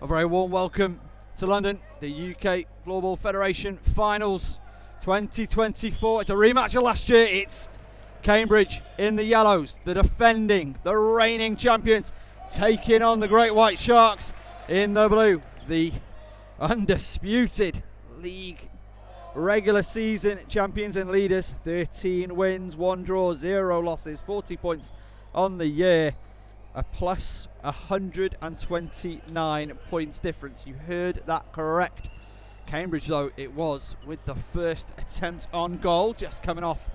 A very warm welcome to London, the UK Floorball Federation Finals 2024. It's a rematch of last year. It's Cambridge in the yellows, the defending, the reigning champions, taking on the Great White Sharks in the blue, the undisputed league regular season champions and leaders. 13 wins, 1 draw, 0 losses, 40 points on the year, a plus 129 points difference. You heard that correct. Cambridge, though, it was with the first attempt on goal, just coming off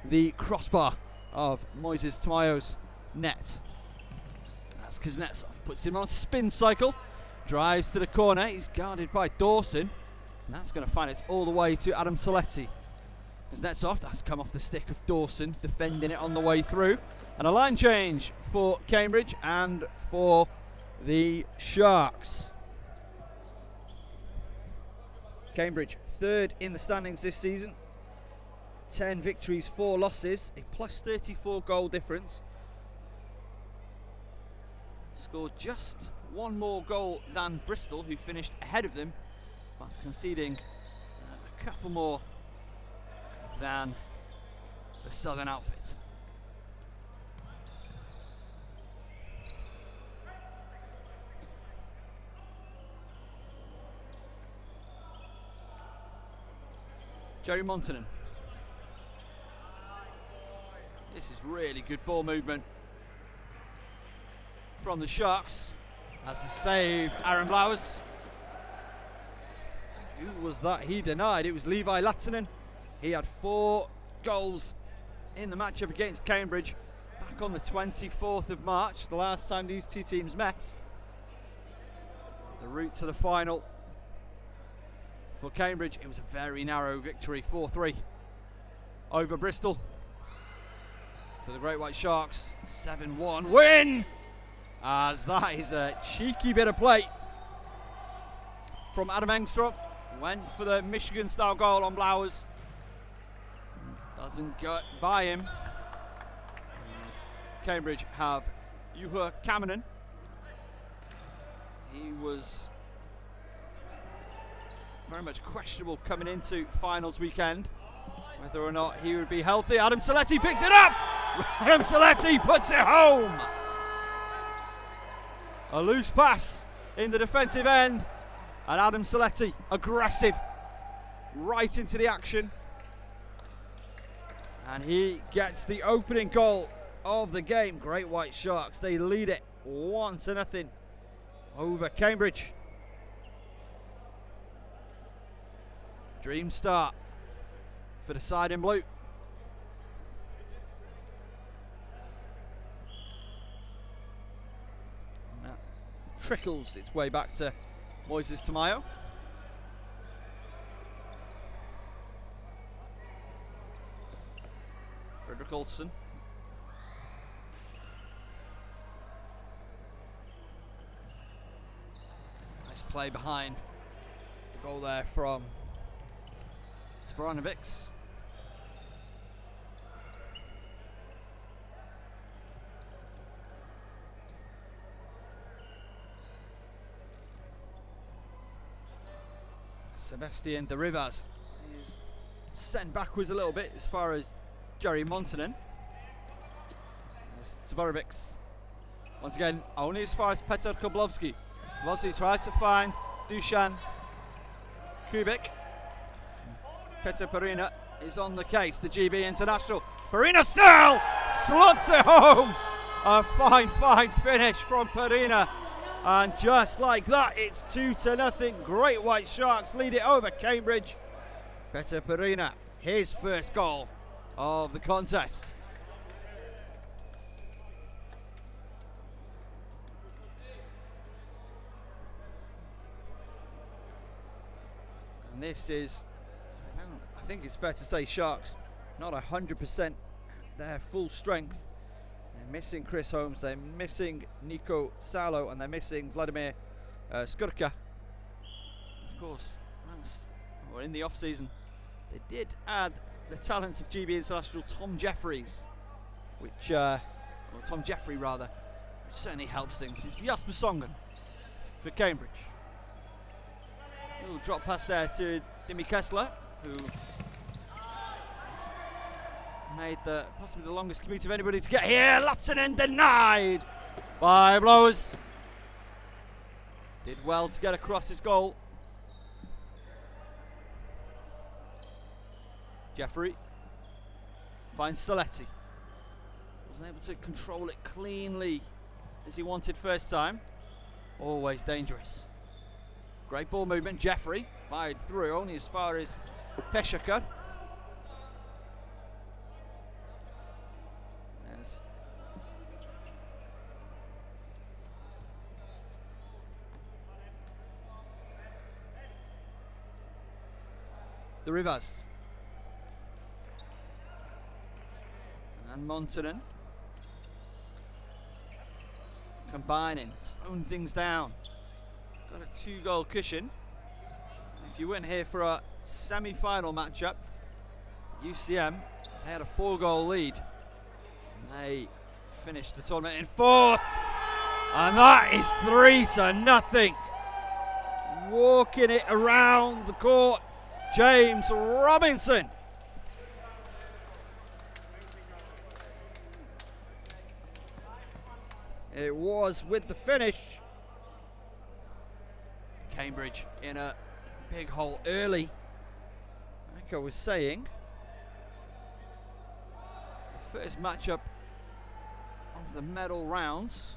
the crossbar of Moises Tamayo's net. That's Kuznetsov, puts him on a spin cycle, drives to the corner, he's guarded by Dawson, and that's going to find it all the way to Adam Saletti. Kuznetsov, that's come off the stick of Dawson, defending it on the way through. And a line change for Cambridge and for the Sharks. Cambridge third in the standings this season. 10 victories, 4 losses, a plus 34 goal difference. Scored just 1 more goal than Bristol, who finished ahead of them, but conceding a couple more than the Southern outfit. Jerry Montanen. This is really good ball movement from the Sharks. As a save, Aaron Blowers. Who was that he denied? It was Levi Lattinen. He had 4 goals in the matchup against Cambridge back on the 24th of March, the last time these two teams met. The route to the final for Cambridge, it was a very narrow victory, 4-3 over Bristol. For the Great White Sharks, 7-1 win, as that is a cheeky bit of play from Adam Engstrom. Went for the Michigan style goal on Blowers, doesn't go by him. As Cambridge have Juha Kamanen. He was very much questionable coming into finals weekend, whether or not he would be healthy. Adam Saletti picks it up! Adam Saletti puts it home! A loose pass in the defensive end, and Adam Saletti, aggressive, right into the action. And he gets the opening goal of the game. Great White Sharks, they lead it 1-0 over Cambridge. Dream start for the side in blue. And that trickles its way back to Moises Tamayo. Frederick Olsen. Nice play behind the goal there from Vranovics. Sebastian de Rivas is sent backwards a little bit as far as Jerry Montanen. Vranovics once again only as far as Petr Koblovsky. Koblovsky tries to find Dusan Kubik. Petr Perina is on the case, the GB international. Perina still slots it home. A fine finish from Perina. And just like that, it's 2-0. Great White Sharks lead it over Cambridge. Petr Perina, his first goal of the contest. And this is, I think it's fair to say, Sharks not 100% their full strength. They're missing Chris Holmes, they're missing Nico Salo, and they're missing Vladimir Skurka. Of course, in the off-season, they did add the talents of GB International Tom Jeffries, which, or Tom Jeffrey rather, which certainly helps things. It's Jasper Songen for Cambridge. Little drop pass there to Dimi Kessler, who made possibly the longest commute of anybody to get here. Lattinen denied by Blowers. Did well to get across his goal. Jeffrey finds Saletti. Wasn't able to control it cleanly as he wanted first time. Always dangerous. Great ball movement. Jeffrey fired through only as far as Peshaka. Yes. The Rivas. And Montanen combining, slowing things down. Got a 2-goal cushion. If you weren't here for our semi-final matchup, UCM, they had a 4-goal lead. And they finished the tournament in 4th. And that is 3-0. Walking it around the court, James Robinson. It was with the finish. Cambridge in a big hole early. Like I was saying, the first matchup of the medal rounds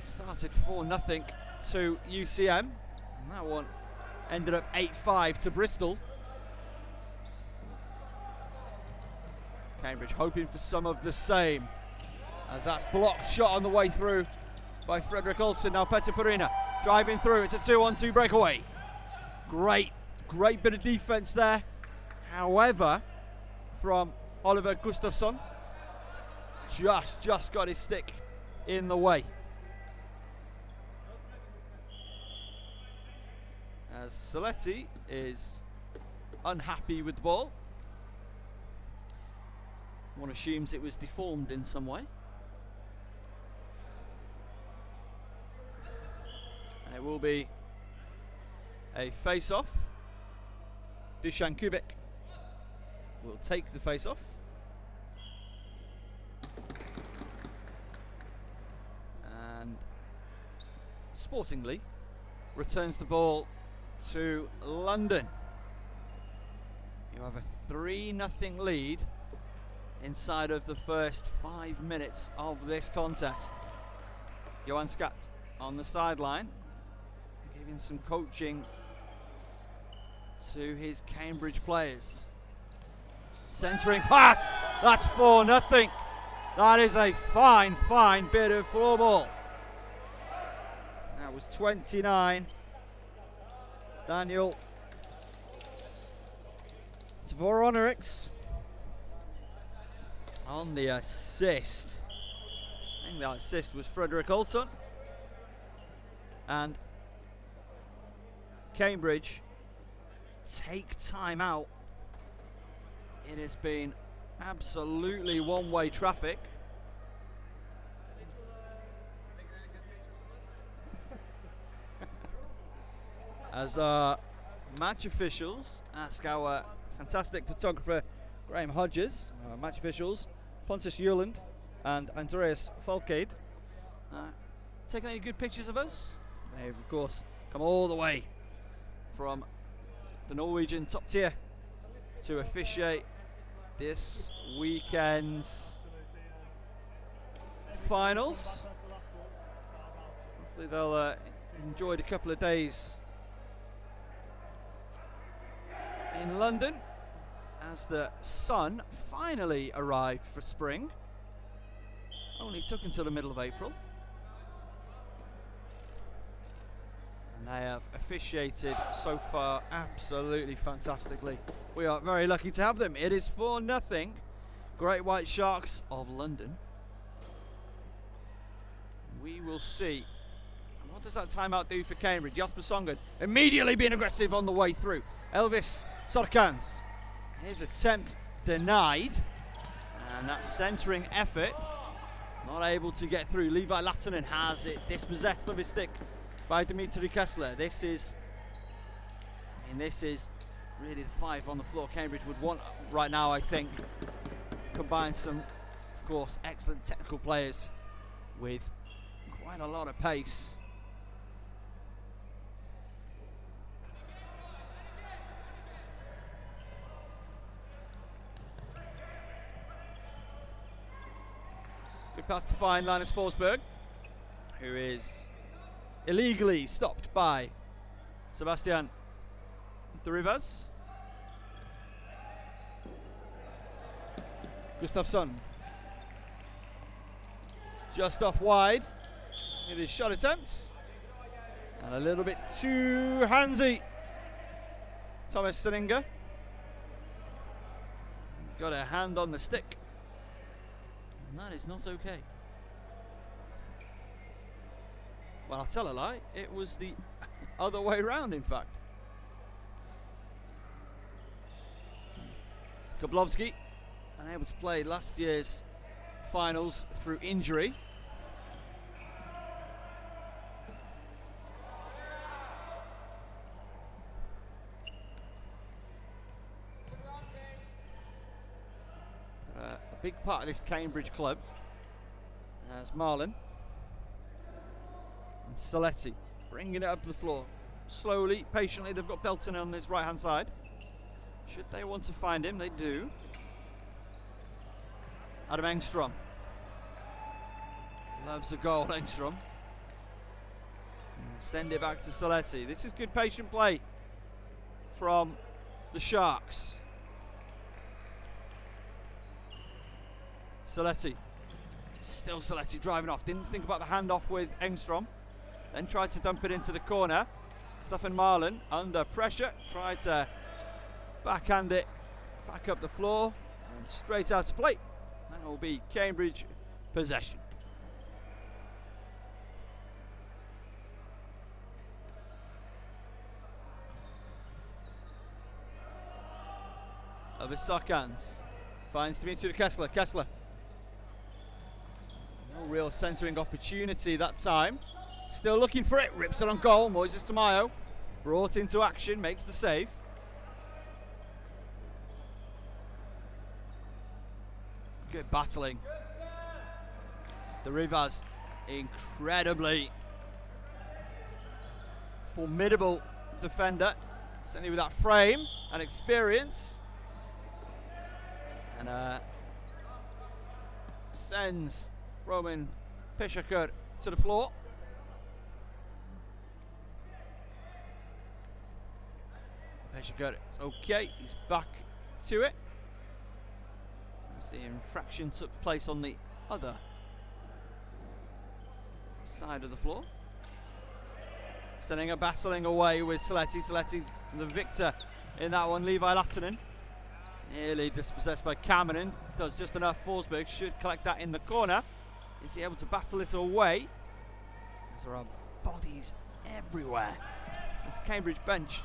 started 4-0 to UCM, and that one ended up 8-5 to Bristol. Cambridge hoping for some of the same, as that's blocked shot on the way through by Frederick Olsen. Now Petter Perina driving through. It's a 2-on-2 breakaway. Great bit of defense there. However, from Oliver Gustafsson, just got his stick in the way. As Saletti is unhappy with the ball. One assumes it was deformed in some way. And it will be a face-off. Dusan Kubik will take the face-off. And sportingly returns the ball to London. You have a 3-0 lead inside of the first 5 minutes of this contest. Johan Skatt on the sideline, giving some coaching to his Cambridge players. Centering pass, that's 4-0. That is a fine bit of floorball. That was 29. Daniel Dvoroneriks on the assist. I think that assist was Frederick Olsen. And Cambridge take time out. It has been absolutely one-way traffic. As our match officials ask our fantastic photographer Graham Hodges, our match officials Pontus Juland and Andreas Falkade, taking any good pictures of us. They've of course come all the way from the Norwegian top tier to officiate this weekend's finals. Hopefully they'll enjoy a couple of days in London as the sun finally arrived for spring. Only took until the middle of April. And they have officiated so far absolutely fantastically. We are very lucky to have them. It is 4-0 Great White Sharks of London. We will see. And what does that timeout do for Cambridge? Jasper Songen immediately being aggressive on the way through. Elvis Sorkans, his attempt denied, and that centering effort not able to get through. Levi Lattinen has it dispossessed of his stick by Dimitri Kessler. This is really the 5 on the floor Cambridge would want right now, I think. Combine some, of course, excellent technical players with quite a lot of pace. Good pass to find Linus Forsberg, who is illegally stopped by Sebastian de Rivas. Gustafsson just off wide with his shot attempt, and a little bit too handsy. Thomas Seninga got a hand on the stick, and that is not okay. Well, I'll tell a lie, it was the other way around, in fact. Koblovsky, unable to play last year's finals through injury. A big part of this Cambridge club as Marlin and Saletti bringing it up to the floor. Slowly, patiently, they've got Belton on his right hand side. Should they want to find him, they do. Adam Engstrom. Loves a goal, Engstrom. Send it back to Saletti. This is good patient play from the Sharks. Saletti. Still Saletti driving off. Didn't think about the handoff with Engstrom. Then tried to dump it into the corner. Stefan Marlin under pressure. Tried to backhand it back up the floor and straight out to play. That will be Cambridge possession. Ovisakans finds Dimitri Kessler. Kessler. No real centering opportunity that time. Still looking for it. Rips it on goal. Moises Tamayo brought into action. Makes the save. Good battling. The Rivas, incredibly formidable defender, certainly with that frame and experience, and sends Roman Pishakur to the floor. Pishakur, it's okay, he's back to it. The infraction took place on the other side of the floor. Sending a battling away with Saletti. Saletti's the victor in that one. Levi Lattinen nearly dispossessed by Cameron. Does just enough. Forsberg should collect that in the corner. Is he able to battle it away? There are bodies everywhere. It's Cambridge bench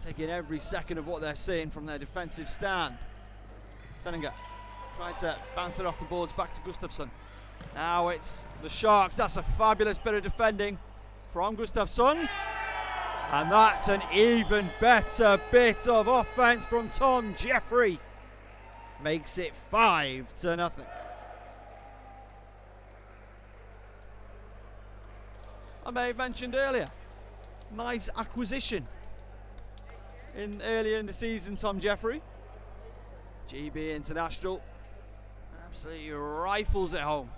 taking every second of what they're seeing from their defensive stand. Seninga tried to bounce it off the boards back to Gustafsson. Now it's the Sharks. That's a fabulous bit of defending from Gustafsson. And that's an even better bit of offense from Tom Jeffrey. Makes it 5-0. I may have mentioned earlier, nice acquisition earlier in the season, Tom Jeffrey. GB International absolutely rifles it home.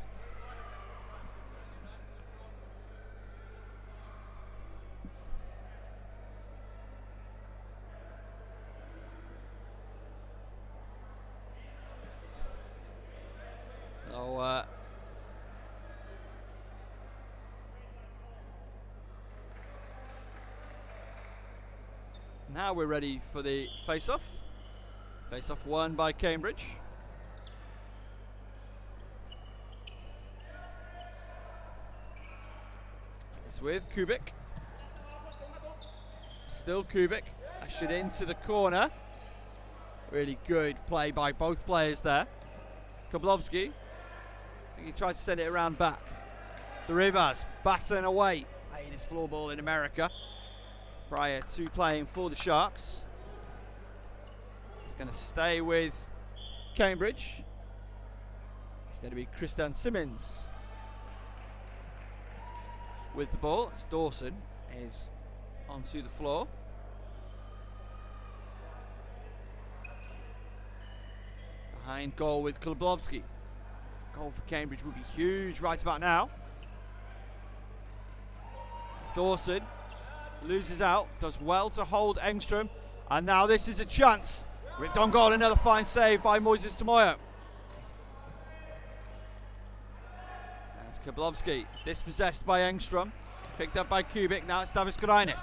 So now we're ready for the face-off. Face-off won by Cambridge. It's with Kubik. Still Kubik. Ushered into the corner. Really good play by both players there. Koblovsky. I think he tried to send it around back. The Rivers battling away. Played his floorball in America prior to playing for the Sharks. He's going to stay with Cambridge. It's going to be Christian Simmons with the ball. As Dawson is onto the floor. Behind goal with Klubowski. Goal for Cambridge would be huge right about now. As Dawson loses out, does well to hold Engstrom, and now this is a chance. Ripped on goal, another fine save by Moises Tomoyo. As Klubowski dispossessed by Engstrom, picked up by Kubik. Now it's Davis Grainis.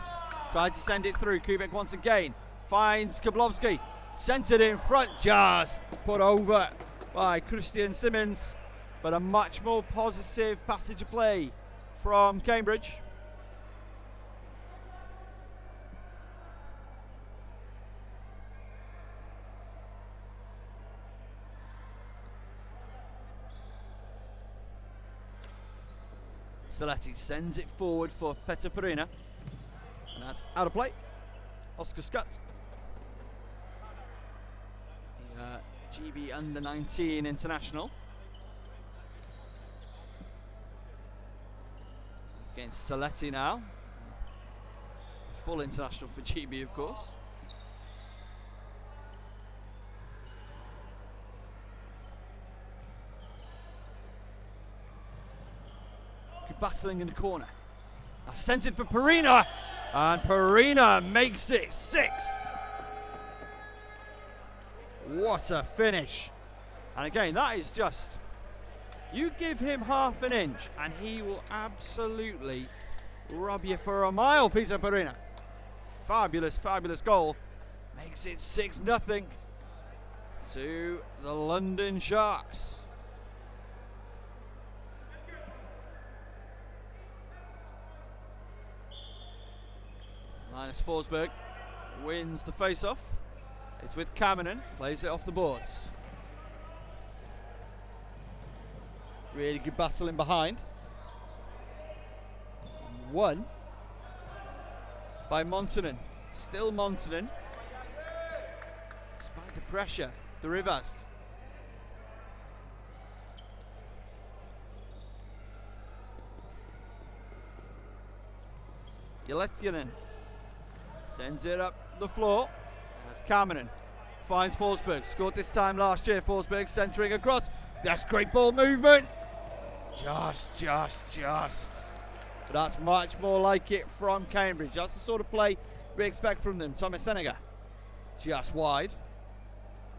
Tries to send it through. Kubik once again finds Klubowski. Sent it in front, just put over by Christian Simmons, but a much more positive passage of play from Cambridge. Saletti sends it forward for Peter Perina, and that's out of play. Oscar Scott. GB under-19 international against Saletti now. Full international for GB, of course. Good battling in the corner. Now sent it for Perina, and Perina makes it 6. What a finish. And again, that is just, you give him half an inch and he will absolutely rub you for a mile, Peter Perina. Fabulous, fabulous goal. Makes it 6-0 to the London Sharks. Linus Forsberg wins the face-off. It's with Cameron, plays it off the boards. Really good battle in behind. Won by Montanen. Still Montanen. Despite the pressure, the Rivers. Yeletinen sends it up the floor. As Cameron finds Forsberg. Scored this time last year. Forsberg centering across. That's great ball movement. Just. But that's much more like it from Cambridge. That's the sort of play we expect from them. Thomas Seneca just wide.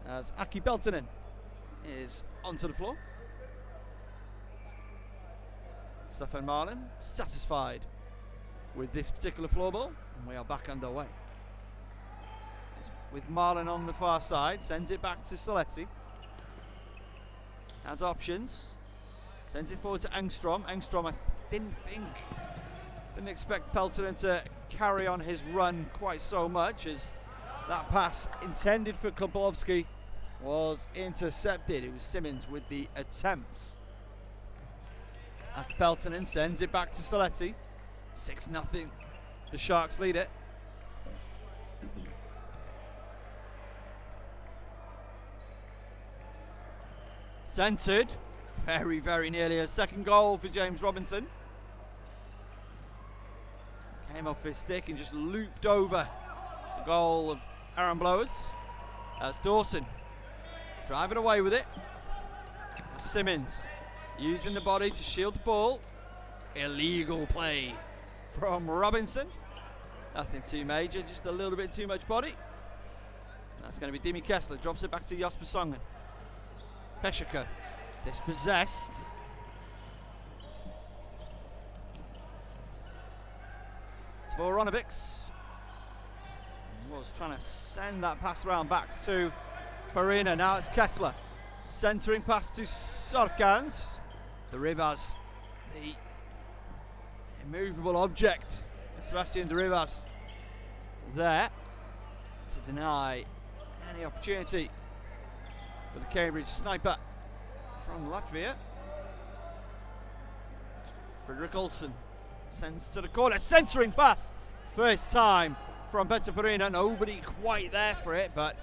As Aki Peltonen is onto the floor. Stefan Marlin satisfied with this particular floor ball. And we are back underway. With Marlin on the far side, sends it back to Saletti. Has options. Sends it forward to Engstrom. Engstrom, didn't expect Peltonen to carry on his run quite so much, as that pass intended for Klubowski was intercepted. It was Simmons with the attempt. Peltonen sends it back to Saletti. 6-0. The Sharks lead it. Centred, very, very nearly a second goal for James Robinson. Came off his stick and just looped over the goal of Aaron Blowers. That's Dawson driving away with it. Simmons using the body to shield the ball. Illegal play from Robinson. Nothing too major, just a little bit too much body. That's going to be Dimi Kessler, drops it back to Jasper Songen. Peshika dispossessed. Dvoronovics was trying to send that pass around back to Perina. Now it's Kessler. Centering pass to Sorkans. The Rivas, the immovable object. Sebastian De Rivas there to deny any opportunity for the Cambridge sniper from Latvia. Frederick Olsen sends to the corner, centering pass. First time from Peter Perina. Nobody quite there for it, but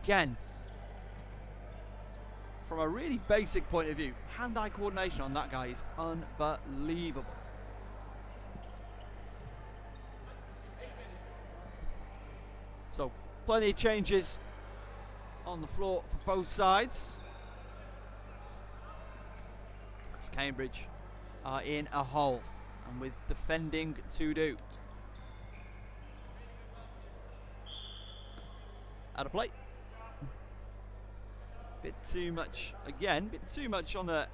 again, from a really basic point of view, hand-eye coordination on that guy is unbelievable. So, plenty of changes on the floor for both sides. As Cambridge are in a hole, and with defending to do. Out of play. Bit too much, again, bit too much on the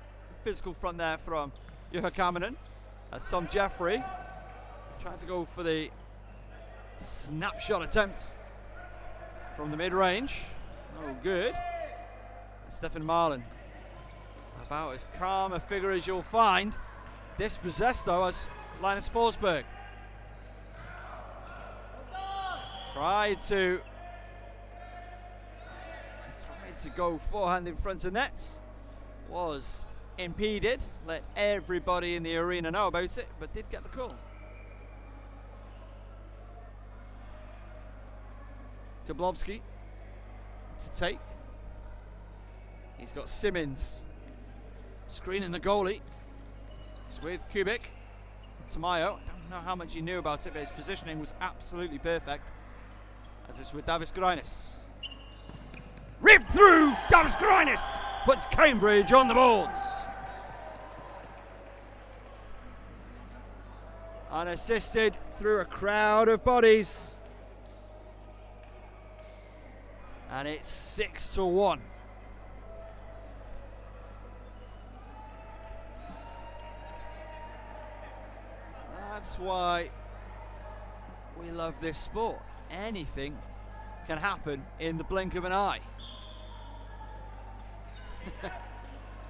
physical front there from Juha Kamanen. As Tom Jeffrey trying to go for the snapshot attempt from the mid-range. Oh, good. Stefan Marlin, about as calm a figure as you'll find. Dispossessed though as Linus Forsberg. Tried to go forehand in front of net. Was impeded. Let everybody in the arena know about it, but did get the call. Koblovsky to take. He's got Simmons screening the goalie. It's with Kubik. Tamayo, don't know how much he knew about it, but his positioning was absolutely perfect. As it's with Davis Grinis. Ripped through, Davis Grinis puts Cambridge on the boards. Unassisted through a crowd of bodies. And it's 6-1. That's why we love this sport. Anything can happen in the blink of an eye.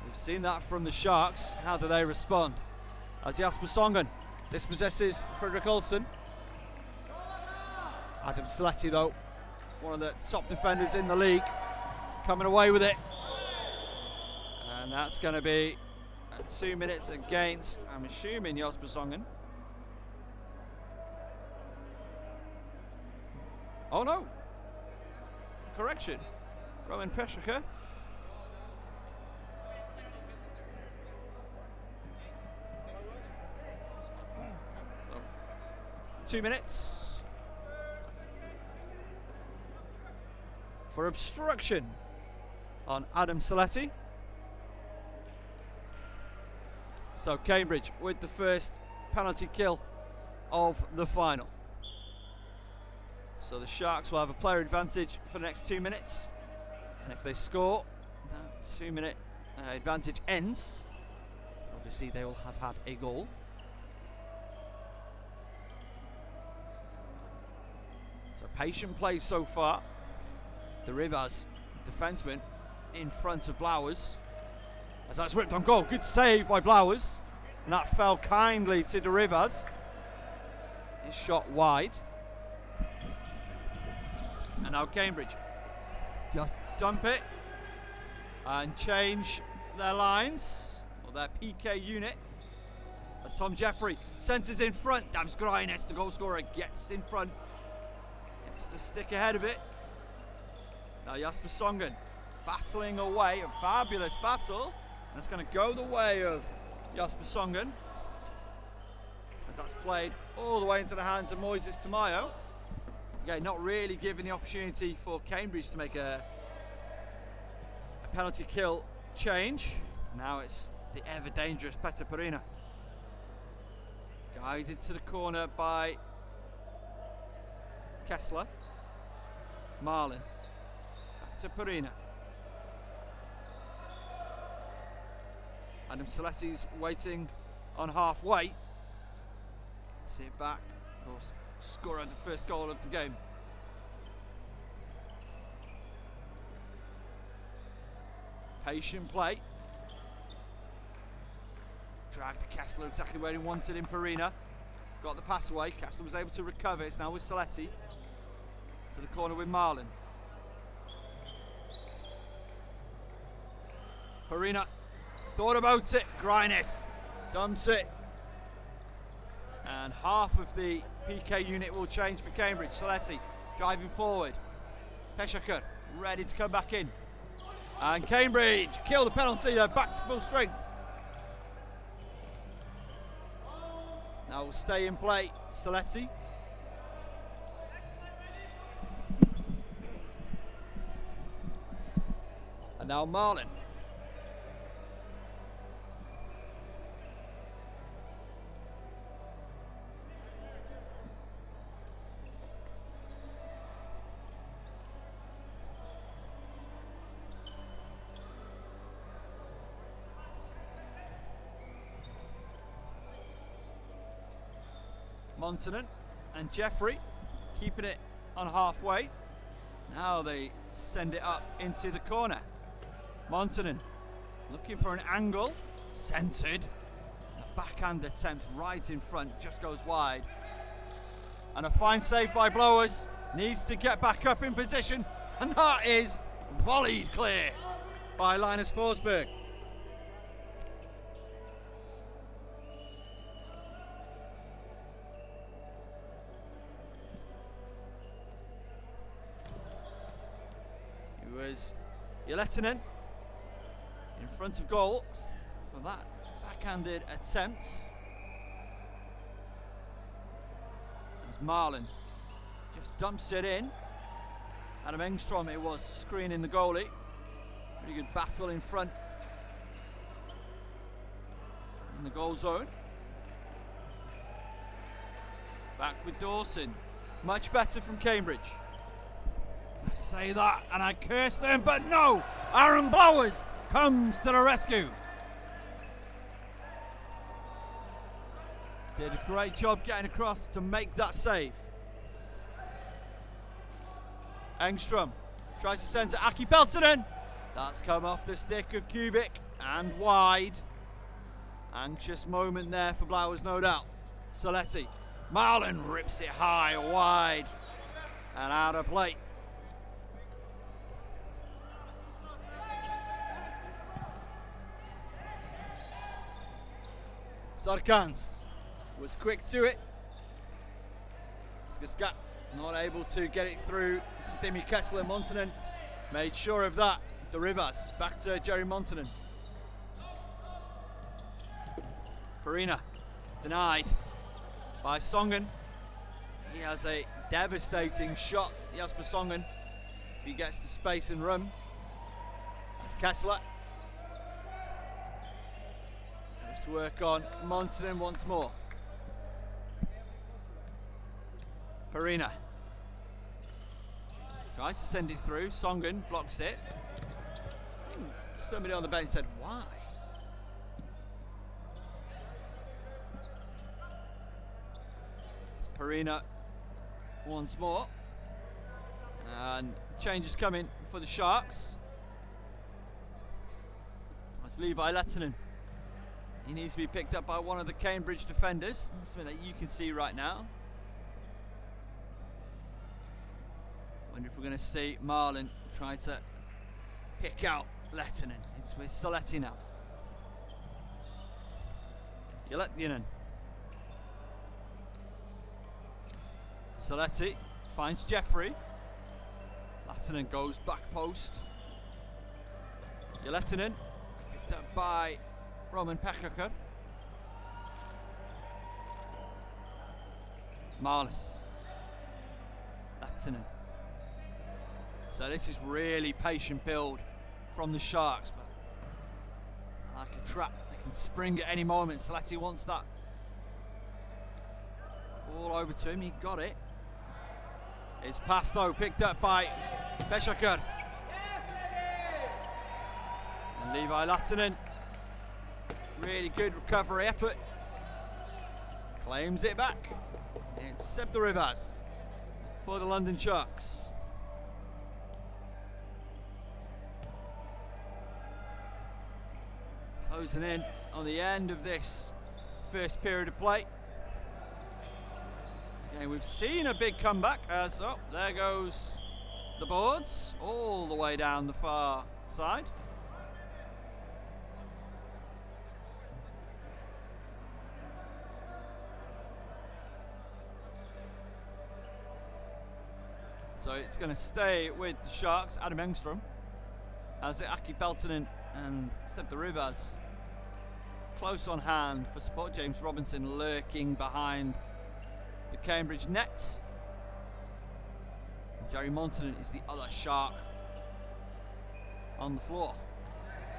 We've seen that from the Sharks. How do they respond? As Jasper Songen dispossesses Frederick Olsen. Adam Sletty, though, one of the top defenders in the league, coming away with it. And that's going to be 2 minutes against, I'm assuming, Jasper Songen. Oh no! Correction. Roman Peshica. Oh. 2 minutes for obstruction on Adam Saletti. So Cambridge with the first penalty kill of the final. So the Sharks will have a player advantage for the next 2 minutes, and if they score, that 2 minute advantage ends. Obviously they will have had a goal. So patient play so far. The Rivers defenseman in front of Blowers, as that's whipped on goal. Good save by Blowers, and that fell kindly to the Rivers. His shot wide. And now Cambridge just dump it and change their lines, or their PK unit, as Tom Jeffrey senses in front. Davis Grinis, the goal scorer, gets in front, gets to stick ahead of it. Now Jasper Songen battling away, a fabulous battle, and it's going to go the way of Jasper Songen, as that's played all the way into the hands of Moises Tamayo. Again, not really given the opportunity for Cambridge to make a penalty kill change. Now it's the ever dangerous Peter Perina. Guided to the corner by Kessler. Marlin. Back to Perina. Adam Saletti's waiting on halfway. Gets it back. Of course, scorer of the first goal of the game. Patient play. Dragged Kessler exactly where he wanted in Perina. Got the pass away. Kessler was able to recover. It's now with Saletti. To the corner with Marlin. Perina thought about it. Grinis dumps it And half of the PK unit will change for Cambridge. Saletti driving forward. Peshaker ready to come back in. And Cambridge kill the penalty, they're back to full strength. Now will stay in play, Saletti. And now Marlin. Montanen and Jeffrey keeping it on halfway. Now they send it up into the corner. Montanen looking for an angle, centered. A backhand attempt right in front, just goes wide. And a fine save by Blowers. Needs to get back up in position, and that is volleyed clear by Linus Forsberg. It was Yletinen in front of goal for that backhanded attempt. As Marlin just dumps it in. Adam Engstrom it was screening the goalie. Pretty good battle in front in the goal zone. Back with Dawson. Much better from Cambridge. I say that and I curse them, but no! Aaron Blowers comes to the rescue. Did a great job getting across to make that save. Engstrom tries to send to Aki Peltonen. That's come off the stick of Kubik and wide. Anxious moment there for Blowers, no doubt. Saletti. Marlin rips it high, wide, and out of play. Sarkans was quick to it. Skaskat not able to get it through to Dimi Kessler. Montanen made sure of that. The Rivas back to Jerry Montanen. Farina denied by Songen. He has a devastating shot, Jasper Songen, if he gets the space and room. That's Kessler. Goes to work on Montanen once more. Farina tries to send it through. Songen blocks it. I think somebody on the bench said, why? It's Farina once more. And change is coming for the Sharks. That's Levi Lettinen. He needs to be picked up by one of the Cambridge defenders. That's something that you can see right now. Wonder if we're going to see Marlin try to pick out Lettinen. It's with Saletti now. Yletinen. Saletti finds Jeffrey. Lettinen goes back post. Yletinen picked up by Roman Pekakar. Marlin. Lettinen. So this is really patient build from the Sharks, but like a trap, they can spring at any moment. Saletti wants that all over to him. He got it. It's passed though, picked up by Peshakar. And Levi Lettinen, really good recovery effort. Claims it back. It's Seb de Rivas for the London Sharks. Closing in on the end of this first period of play. Okay, we've seen a big comeback as, oh, there goes the boards all the way down the far side. So it's going to stay with the Sharks. Adam Engstrom, as Aki Peltonen and Seb de Rivas close on hand for support. James Robinson lurking behind the Cambridge net. And Jerry Montanen is the other Shark on the floor.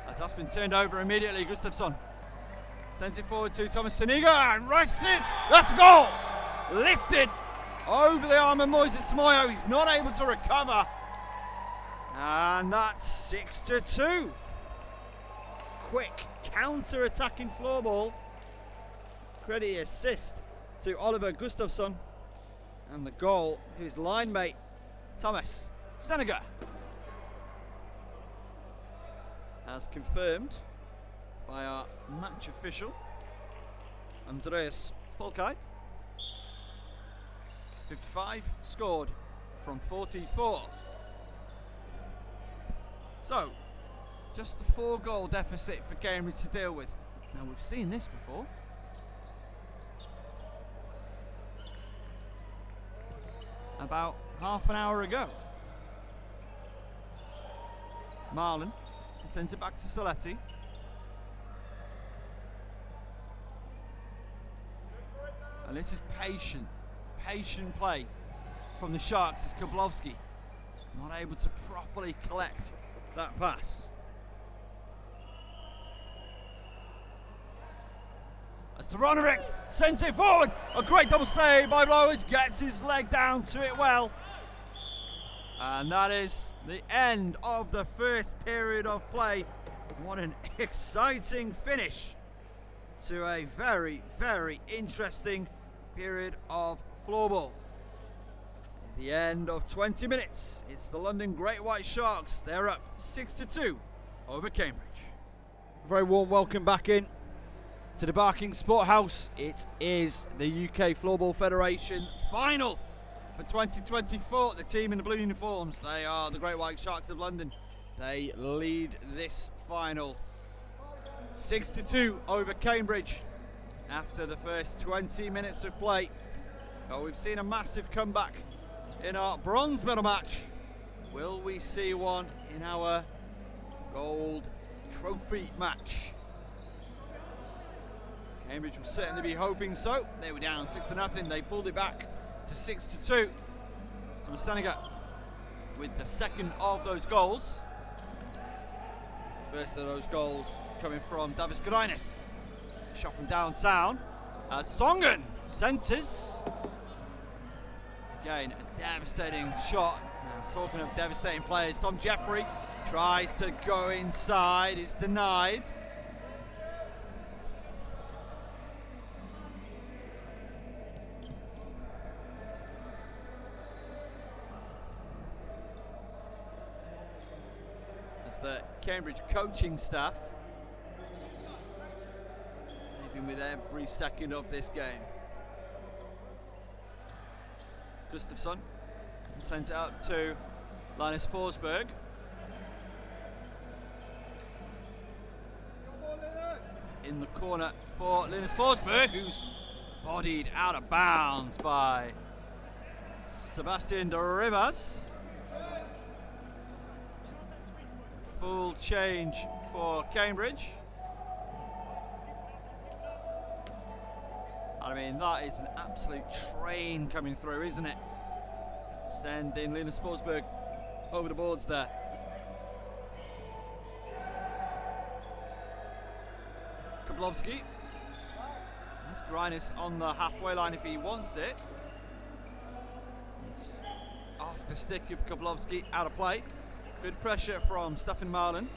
As that's been turned over immediately, Gustafsson sends it forward to Thomas Saniga and rights it. That's a goal! Lifted over the arm of Moises Tamoyo. He's not able to recover. And that's 6-2. Quick counter-attacking floorball. Credit assist to Oliver Gustafsson. And the goal to his line mate, Thomas Saniga. As confirmed by our match official, Andreas Folkheid. 55 scored from 44. So, just a 4-goal deficit for Cambridge to deal with. Now, we've seen this before. About half an hour ago. Marlin sends it back to Saletti. And this is patient play from the Sharks as Kablowski not able to properly collect that pass. As Toronovic sends it forward, a great double save by Blowers, gets his leg down to it well. And that is the end of the first period of play. What an exciting finish to a very, very interesting period of floorball. At the end of 20 minutes, it's the London Great White Sharks. They're up 6-2 over Cambridge. Very warm welcome back in to the Barking Sporthouse. It is the UK Floorball Federation final for 2024. The team in the blue uniforms, they are the Great White Sharks of London. They lead this final 6-2 over Cambridge after the first 20 minutes of play. But we've seen a massive comeback in our bronze medal match. Will we see one in our gold trophy match? Cambridge will certainly be hoping so. They were down 6-0. They pulled it back to 6-2. So Saniga with the second of those goals. First of those goals coming from Davis Greinis. Shot from downtown. Songen centres. Again, a devastating shot. Now, talking of devastating players, Tom Jeffrey tries to go inside. It's denied. The Cambridge coaching staff living with every second of this game. Gustafsson sends it out to Linus Forsberg. It's in the corner for Linus Forsberg, who's bodied out of bounds by Sebastian de Rivas. Full change for Cambridge. I mean, that is an absolute train coming through, isn't it? Sending Linus Forsberg over the boards there. Kablowski. That's Greinis on the halfway line if he wants it. It's off the stick of Kablowski, out of play. Good pressure from Stefan Marlin.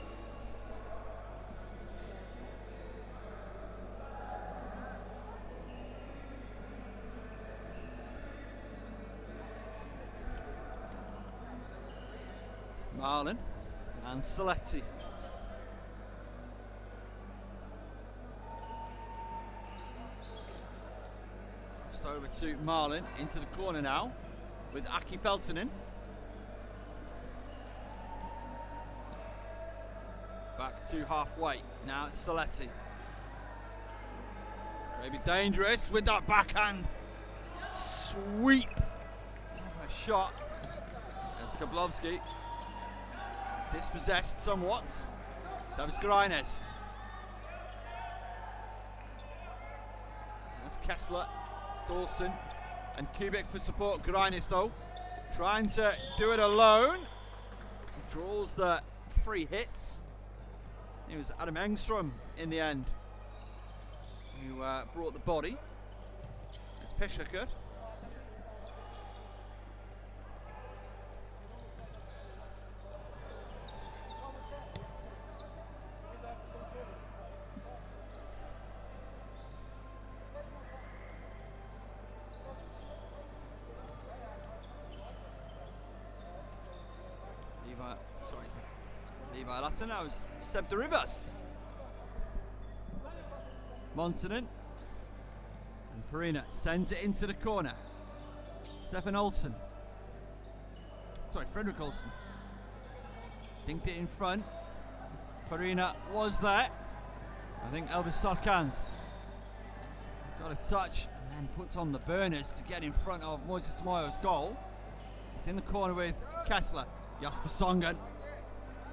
Marlin and Saletti. Just over to Marlin, into the corner now with Aki Peltonen. Back to halfway. Now it's Saletti. Maybe dangerous with that backhand sweep. A shot. Skablovski dispossessed somewhat. That was Grines. That's Kessler, Dawson, and Kubik for support. Grines though, trying to do it alone. Draws the free hits. It was Adam Engstrom in the end who brought the body. It's Peshaker. Levi Latin, now is Seb de Rivas. Montanen and Perina sends it into the corner. Stefan Olsen. Sorry, Frederick Olsen. Dinked it in front. Perina was there. I think Elvis Sarkans got a touch and then puts on the burners to get in front of Moises Tamayo's goal. It's in the corner with Kessler. Jasper Songen.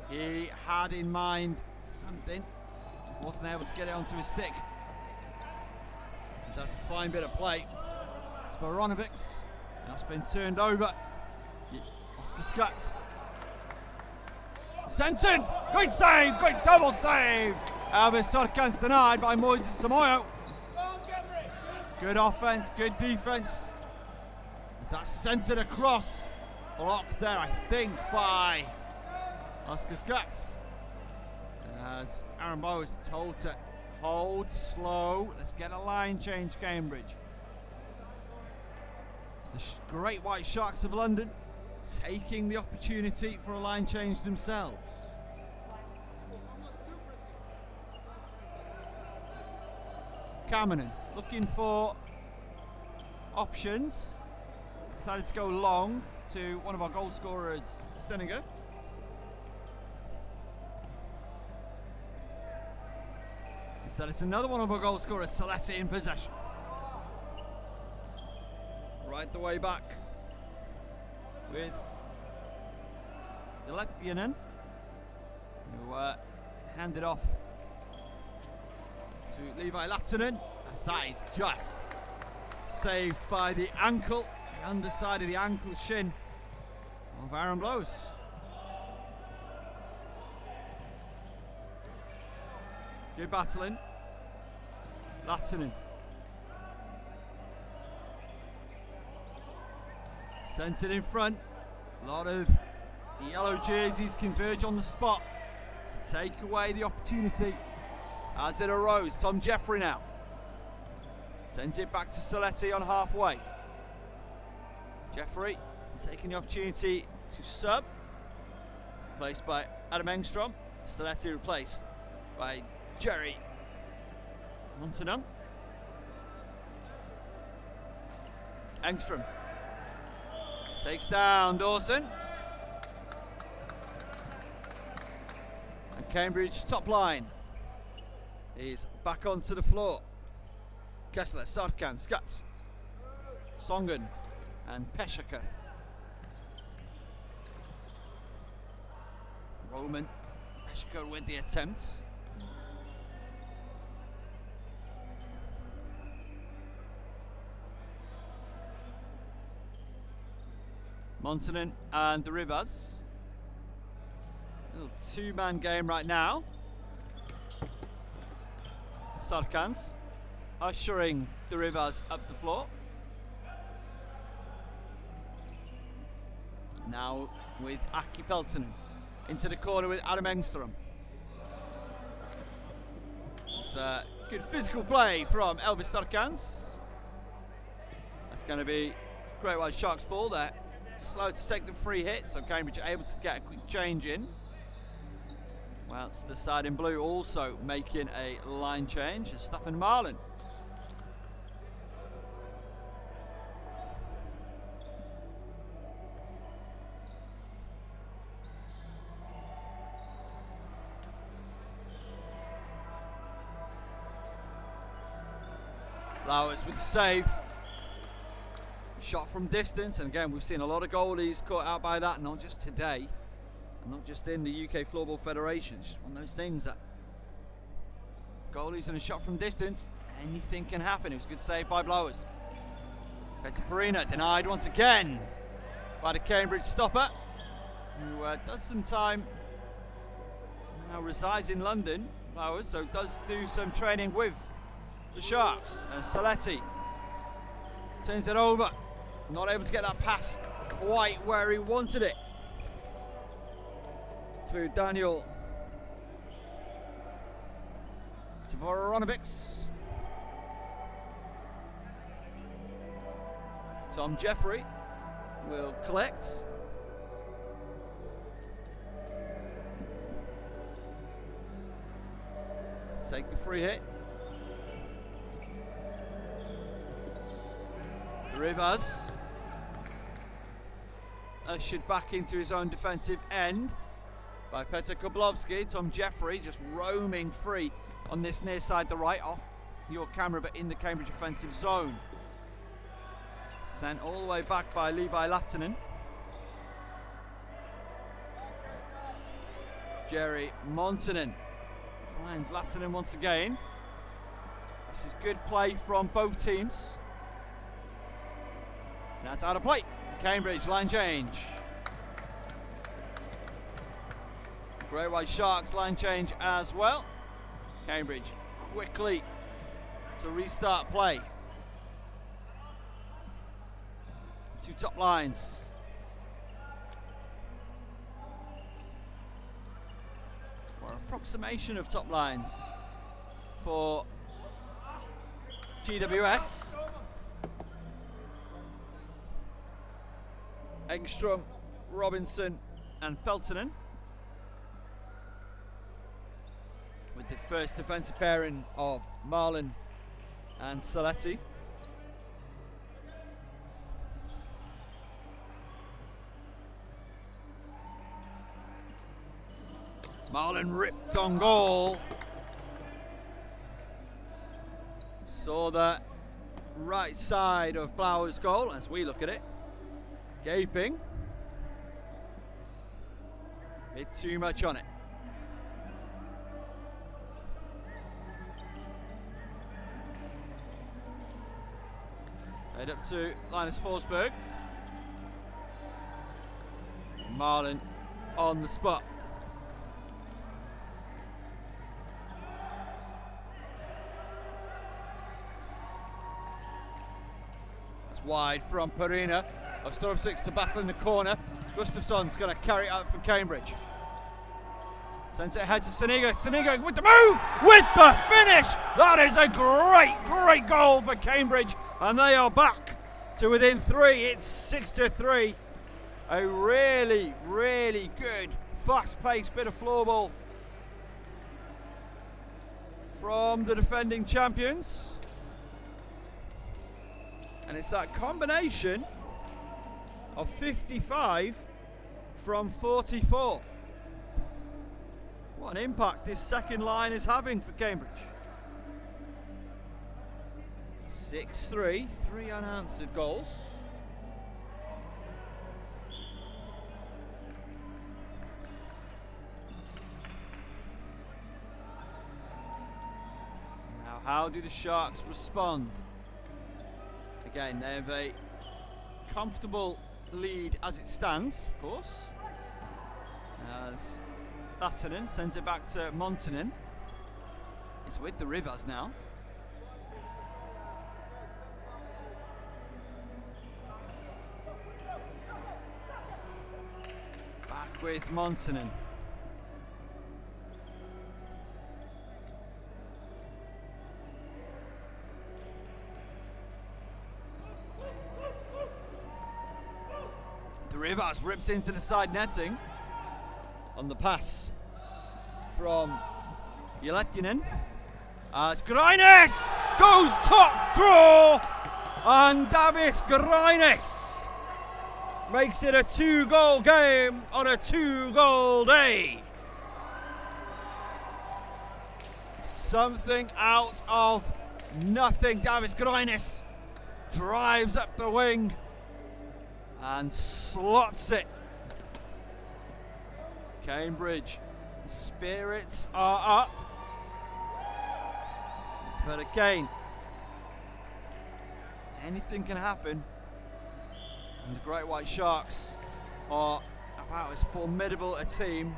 He had in mind something. Wasn't able to get it onto his stick. That's a fine bit of play. It's for Aronovics. That's been turned over. Oscar Scott. Senton! Great save! Great double save! Elvis Sarkans denied by Moises Tamayo. Good offense, good defense. As that's centered across. Blocked there, I think, by Oscar Scott. As Aaron Bow is told to hold slow. Let's get a line change, Cambridge. The Great White Sharks of London taking the opportunity for a line change themselves. Cameron looking for options. Decided to go long to one of our goal scorers, Senegal. Instead, it's another one of our goal scorers, Saletti, in possession. Right the way back with Latvianen, who handed off to Levi Latinen, as that is just saved by the ankle, the underside of the ankle shin of Aaron Blows. Good battling. Latinen. Sent it in front. A lot of the yellow jerseys converge on the spot to take away the opportunity as it arose. Tom Jeffrey now. Sends it back to Saletti on halfway. Jeffrey taking the opportunity to sub. Replaced by Adam Engstrom. Saletti replaced by Jerry Montanen. Engstrom takes down Dawson. And Cambridge top line is back onto the floor. Kessler, Sarkan, Scott, Songen and Peshaker. Roman, Peshaker with the attempt. Montanen and the Rivas. Little two-man game right now. Sarkans ushering the Rivas up the floor. Now with Aki Peltonen into the corner with Adam Engstrom. It's good physical play from Elvis Sarkans. That's going to be Great White Sharks ball there. Slow to take the free hit, so Cambridge are able to get a quick change in. Whilst the side in blue also making a line change is Stefan Marlin. Flowers with the save. Shot from distance, and again we've seen a lot of goalies caught out by that, not just today, not just in the UK Floorball Federation. It's just one of those things that goalies and a shot from distance, anything can happen. It was a good save by Blowers. Peter Perina denied once again by the Cambridge stopper, who does some time, now resides in London, Blowers, so does do some training with the Sharks. And Saletti turns it over, not able to get that pass quite where he wanted it to Daniel Tvoranovic. Tom Jeffrey will collect. Take the free hit. Rivas ushered back into his own defensive end by Petr Koblovsky. Tom Jeffrey just roaming free on this near side, the right, off your camera, but in the Cambridge offensive zone. Sent all the way back by Levi Lattinen. Jerry Montanen finds Lattinen once again. This is good play from both teams. Now it's out of play. Cambridge line change. Great White Sharks line change as well. Cambridge quickly to restart play. Two top lines. Or approximation of top lines for GWS. Engstrom, Robinson and Peltonen, with the first defensive pairing of Marlin and Saletti. Marlin ripped on goal. Saw the right side of Blowers' goal as we look at it. Gaping. Bit too much on it. Head up to Linus Forsberg. Marlin on the spot. That's wide from Perina. Ostorovsik to battle in the corner. Gustafsson's going to carry it out for Cambridge. Sends it ahead to Saniga. Saniga with the move, with the finish. That is a great goal for Cambridge, and they are back to within 3. It's 6-3. A really good, fast-paced bit of floorball from the defending champions, and it's that combination of 55 from 44. What an impact this second line is having for Cambridge. 6-3, 3 unanswered goals. Now, how do the Sharks respond? Again, they have a comfortable lead as it stands, of course, as Lattinen sends it back to Montanen. It's with the Rivas now. Back with Montanen. Rivas rips into the side netting on the pass from Yeletkinen. As Grines goes top draw, and Davis Grines makes it a 2-goal game on a 2-goal day. Something out of nothing. Davis Grines drives up the wing and slots it. Cambridge spirits are up, but again, anything can happen, and the Great White Sharks are about as formidable a team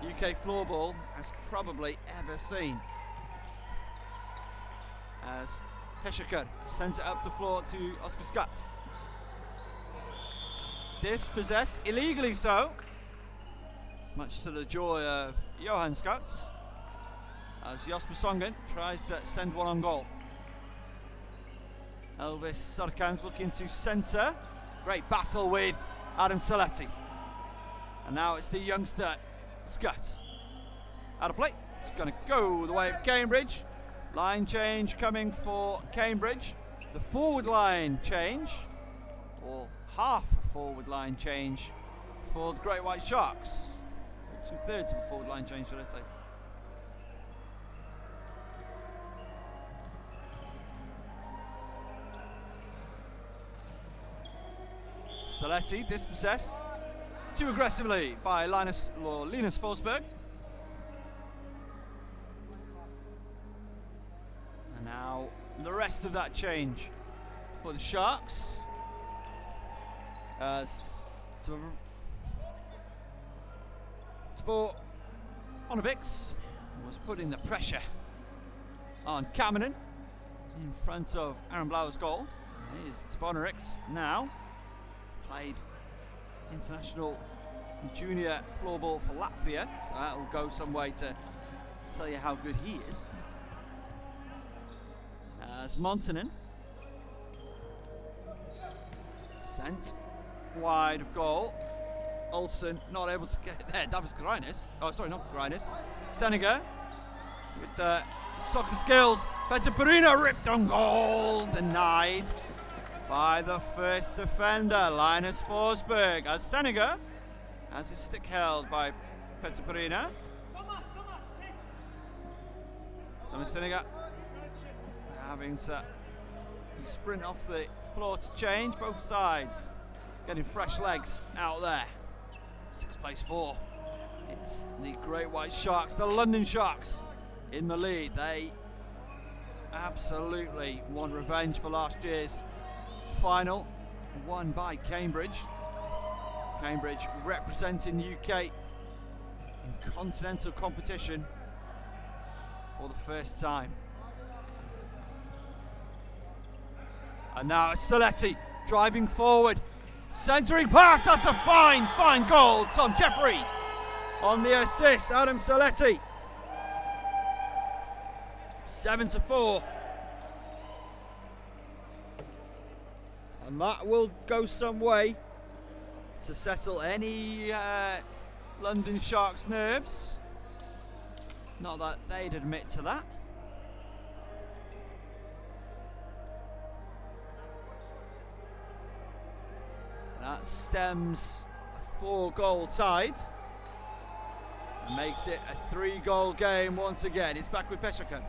UK Floorball has probably ever seen. As Peshakar sends it up the floor to Oscar Scott. Dispossessed, illegally so, much to the joy of Johan Scott, as Jasper Songen tries to send one on goal. Elvis Sarkans looking to centre. Great battle with Adam Saletti. And now it's the youngster Scott. Out of play. It's going to go the way of Cambridge. Line change coming for Cambridge. The forward line change, or half a forward line change for the Great White Sharks. Or 2/3 of a forward line change, should I say. Saletti dispossessed too aggressively by Linus Forsberg. And now the rest of that change for the Sharks. As for Onovics was putting the pressure on Cameron in front of Aaron Blauer's goal. Here's Tvonarix now. Played international junior floorball for Latvia, so that will go some way to tell you how good he is. As Montanen sent wide of goal. Olsen not able to get it there. That was Grinis. Oh, sorry, not Grinis. Senega with the soccer skills. Peter Perina ripped on goal. Denied by the first defender, Linus Forsberg, as Senega has his stick held by Peter Perina. Thomas Senega having to sprint off the floor to change both sides, getting fresh legs out there. 6th place 4. It's the Great White Sharks, the London Sharks, in the lead. They absolutely want revenge for last year's final, won by Cambridge. Cambridge representing UK in continental competition for the first time. And now it's Saletti driving forward, centering pass. That's a fine goal. Tom Jeffrey on the assist. Adam Saletti. 7-4. And that will go some way to settle any London Sharks nerves. Not that they'd admit to that. That stems a 4-goal tide and makes it a 3-goal game once again. It's back with Peshaka.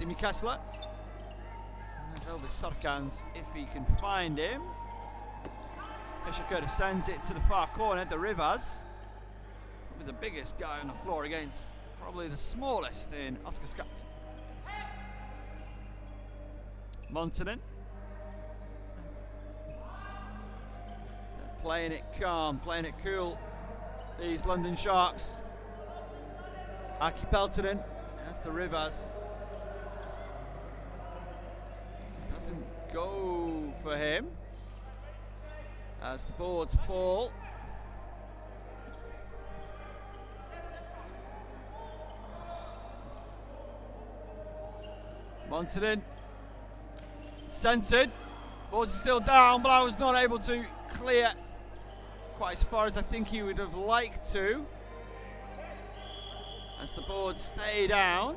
Dimi Kessler. There's Elvis Sarkans if he can find him. Peshaka sends it to the far corner, the Rivas. With the biggest guy on the floor against probably the smallest in Oscar Scott. Montanen. Playing it calm, playing it cool. These London Sharks. Aki Peltonen has the Rivas. Doesn't go for him as the boards fall. Montanen centered. Boards are still down. Blauer's not able to clear quite as far as I think he would have liked to, as the boards stay down.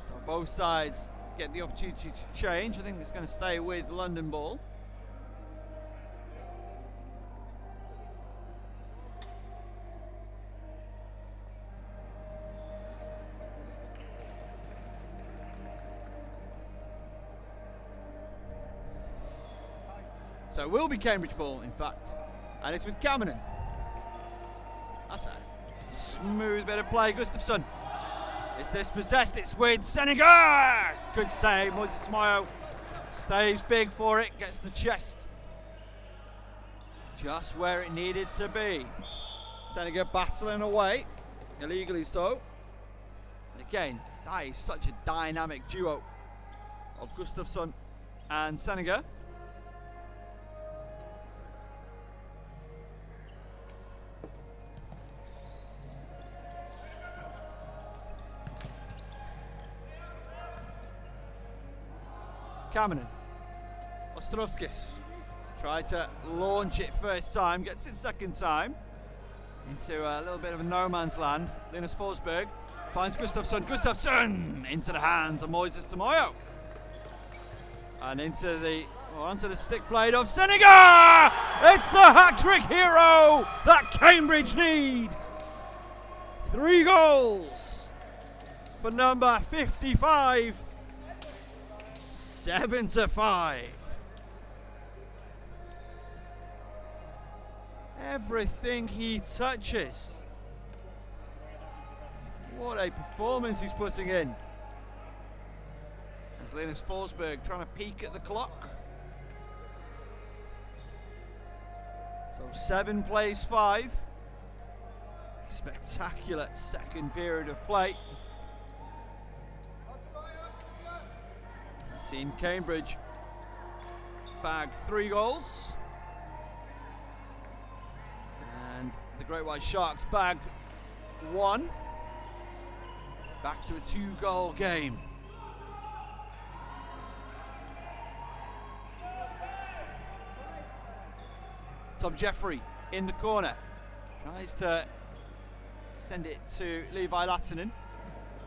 So both sides get the opportunity to change. I think it's going to stay with London ball. So it will be Cambridge ball, in fact. And it's with Cameron. That's a smooth bit of play. Gustafsson is dispossessed. It's with Senegal. Good save. Moses Tamayo stays big for it. Gets the chest just where it needed to be. Senegal battling away. Illegally so. And again, that is such a dynamic duo of Gustafsson and Senegal. Kamenan. Ostrovskis tried to launch it first time, gets it second time into a little bit of a no man's land. Linus Forsberg finds Gustafsson. Gustafsson into the hands of Moises Tamayo. And onto the stick blade of Senegal! It's the hat-trick hero that Cambridge need. 3 goals for number 55. 7-5. Everything he touches. What a performance he's putting in. As Linus Forsberg trying to peek at the clock. So 7 plays 5. Spectacular second period of play. Seen Cambridge bag 3 goals. And the Great White Sharks bag 1. Back to a 2-goal game. Tom Jeffrey in the corner. Tries to send it to Levi Lattinen.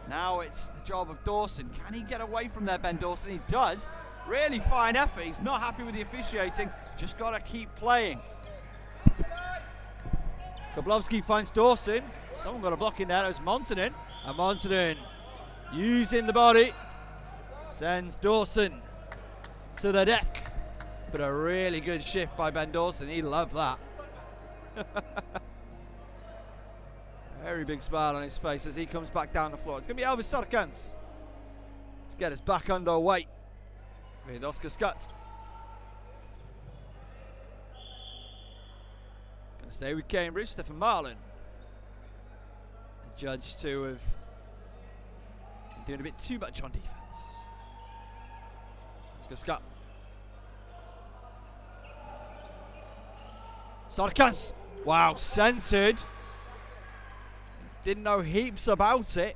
Now it's the job of Dawson. Can he get away from there, Ben Dawson? He does. Really fine effort. He's not happy with the officiating. Just got to keep playing. Koblowski finds Dawson. Someone got a block in there. It was Montanen. And Montanen using the body. Sends Dawson to the deck. But a really good shift by Ben Dawson. He loved that. Very big smile on his face as he comes back down the floor. It's going to be Elvis Sarkans to get us back underway with Oscar Scott. Going to stay with Cambridge, Stefan Marlin. Judged to have been doing a bit too much on defence. Oscar Scott. Sarkans. Wow, centred. Didn't know heaps about it.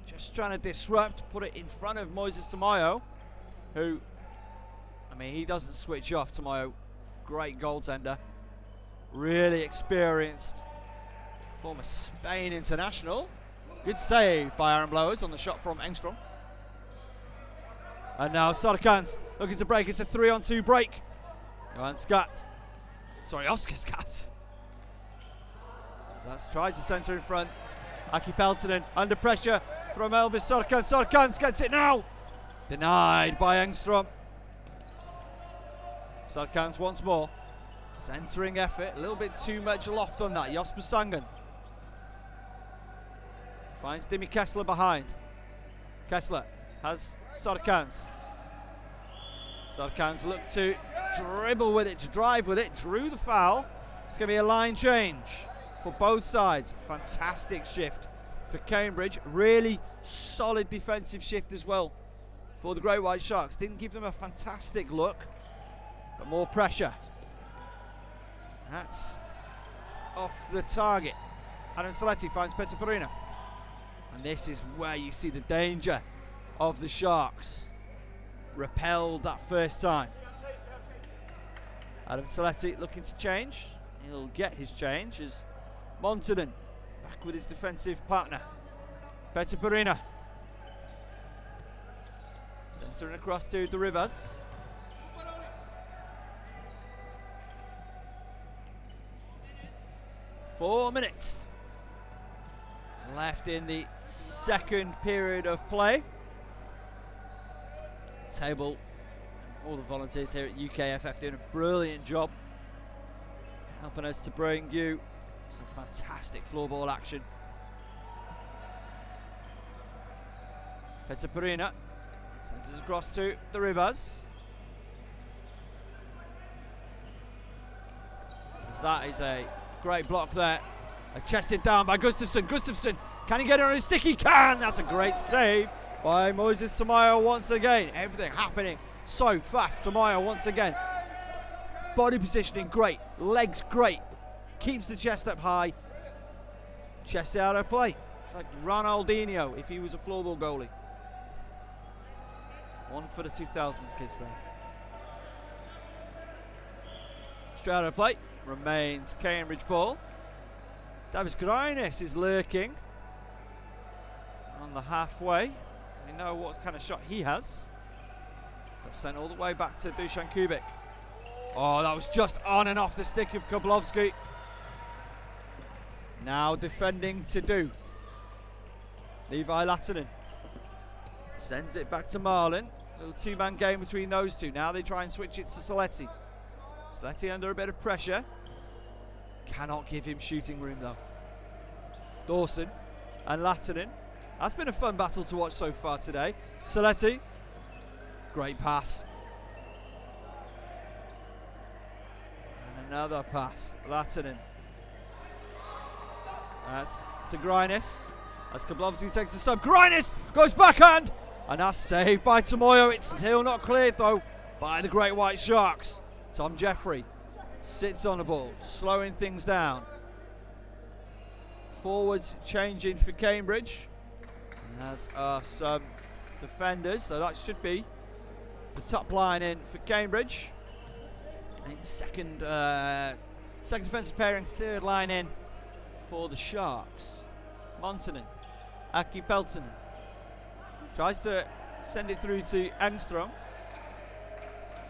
Just trying to disrupt, put it in front of Moises Tamayo, who, I mean, he doesn't switch off. Tamayo, great goaltender. Really experienced. Former Spain international. Good save by Aaron Blowers on the shot from Engstrom. And now Sarkans looking to break. It's a 3-on-2 break. Oscar Scott. That's tried to centre in front. Aki Peltonen under pressure from Elvis Sarkans. Sarkans gets it now. Denied by Engstrom. Sarkans once more. Centering effort. A little bit too much loft on that. Jasper Sangen finds Dimi Kessler behind. Kessler has Sarkans. Sarkans looked to dribble with it, to drive with it. Drew the foul. It's going to be a line change for both sides. Fantastic shift for Cambridge. Really solid defensive shift as well for the Great White Sharks. Didn't give them a fantastic look, but more pressure. That's off the target. Adam Saletti finds Peter Perina. And this is where you see the danger of the Sharks. Repelled that first time. Adam Saletti looking to change. He'll get his change as Montanen back with his defensive partner. Peter Perina. Centering across to the Rivers. Four minutes left in the second period of play. Table all the volunteers here at UKFF doing a brilliant job helping us to bring you some fantastic floorball action. Perina sends us across to the Rivers. As that is a great block there. Chested down by Gustafsson. Gustafsson, can he get it on his stick? He can! That's a great save by Moses Tamayo once again. Everything happening so fast. Tamayo once again. Body positioning great. Legs great. Keeps the chest up high. Chest out of play. It's like Ronaldinho if he was a floorball goalie. One for the 2000s kids there. Straight out of play. Remains Cambridge ball. Davis Grines is lurking on the halfway. We know what kind of shot he has. So sent all the way back to Dusan Kubik. Oh, that was just on and off the stick of Koblovsky. Now defending to do. Levi Lattinen sends it back to Marlin. Little two-man game between those two. Now they try and switch it to Saletti. Saletti under a bit of pressure. Cannot give him shooting room though. Dawson and Lattinen. That's been a fun battle to watch so far today. Saletti, great pass. And another pass, Lattinen. That's to Grines. As Koblovsky takes the sub. Grines goes backhand! And that's saved by Tomoyo. It's still not cleared though by the Great White Sharks. Tom Jeffrey sits on the ball, slowing things down. Forwards changing for Cambridge. As are some defenders, so that should be the top line in for Cambridge. I think second defensive pairing, third line in for the Sharks. Montanen, Aki Peltonen tries to send it through to Engstrom,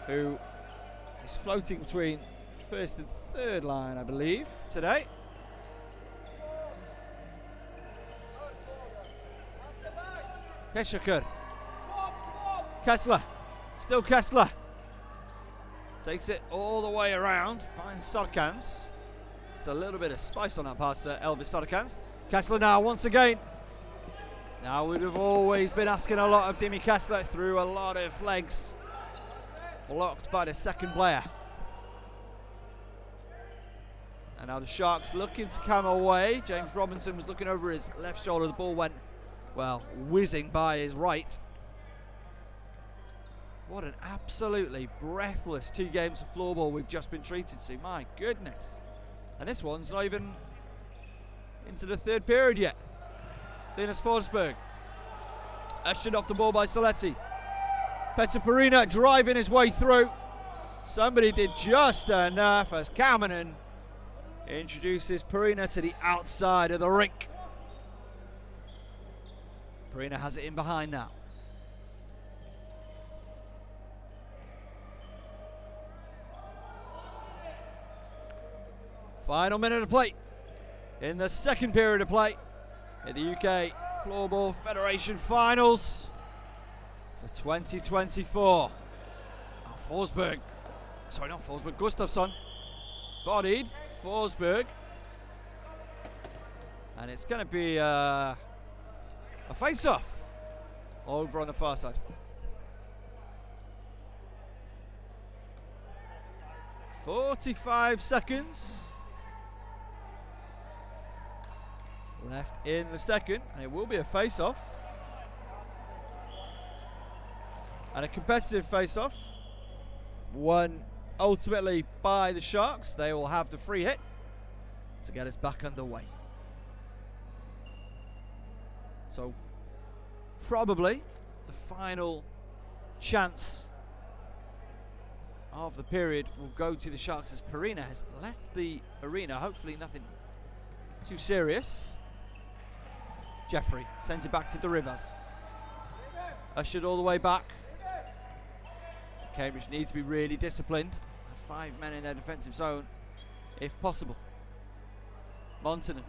who is floating between first and third line, I believe, today. Keshaker. Kessler. Still Kessler. Takes it all the way around. Finds Storkans. It's a little bit of spice on that pass to Elvis Storkans. Kessler now once again. Now we'd have always been asking a lot of Dimi Kessler through a lot of legs. Blocked by the second player. And now the Sharks looking to come away. James Robinson was looking over his left shoulder. The ball went, well, whizzing by his right. What an absolutely breathless 2 games of floorball we've just been treated to. My goodness. And this one's not even into the third period yet. Linus Forsberg. Ushered off the ball by Saletti. Perina driving his way through. Somebody did just enough as Kamanen introduces Perina to the outside of the rink. Perina has it in behind now. Final minute of play in the second period of play in the UK Floorball Federation Finals for 2024. Forsberg, sorry, not Forsberg, Gustafsson bodied Forsberg, and it's going to be a face-off over on the far side. 45 seconds left in the second, and it will be a face-off, and a competitive face-off, won ultimately by the Sharks. They will have the free hit to get us back underway. So probably the final chance of the period will go to the Sharks as Perina has left the arena. Hopefully nothing too serious. Jeffrey sends it back to the Rivers. Ushered all the way back. Cambridge needs to be really disciplined. 5 men in their defensive zone, if possible. Montanen.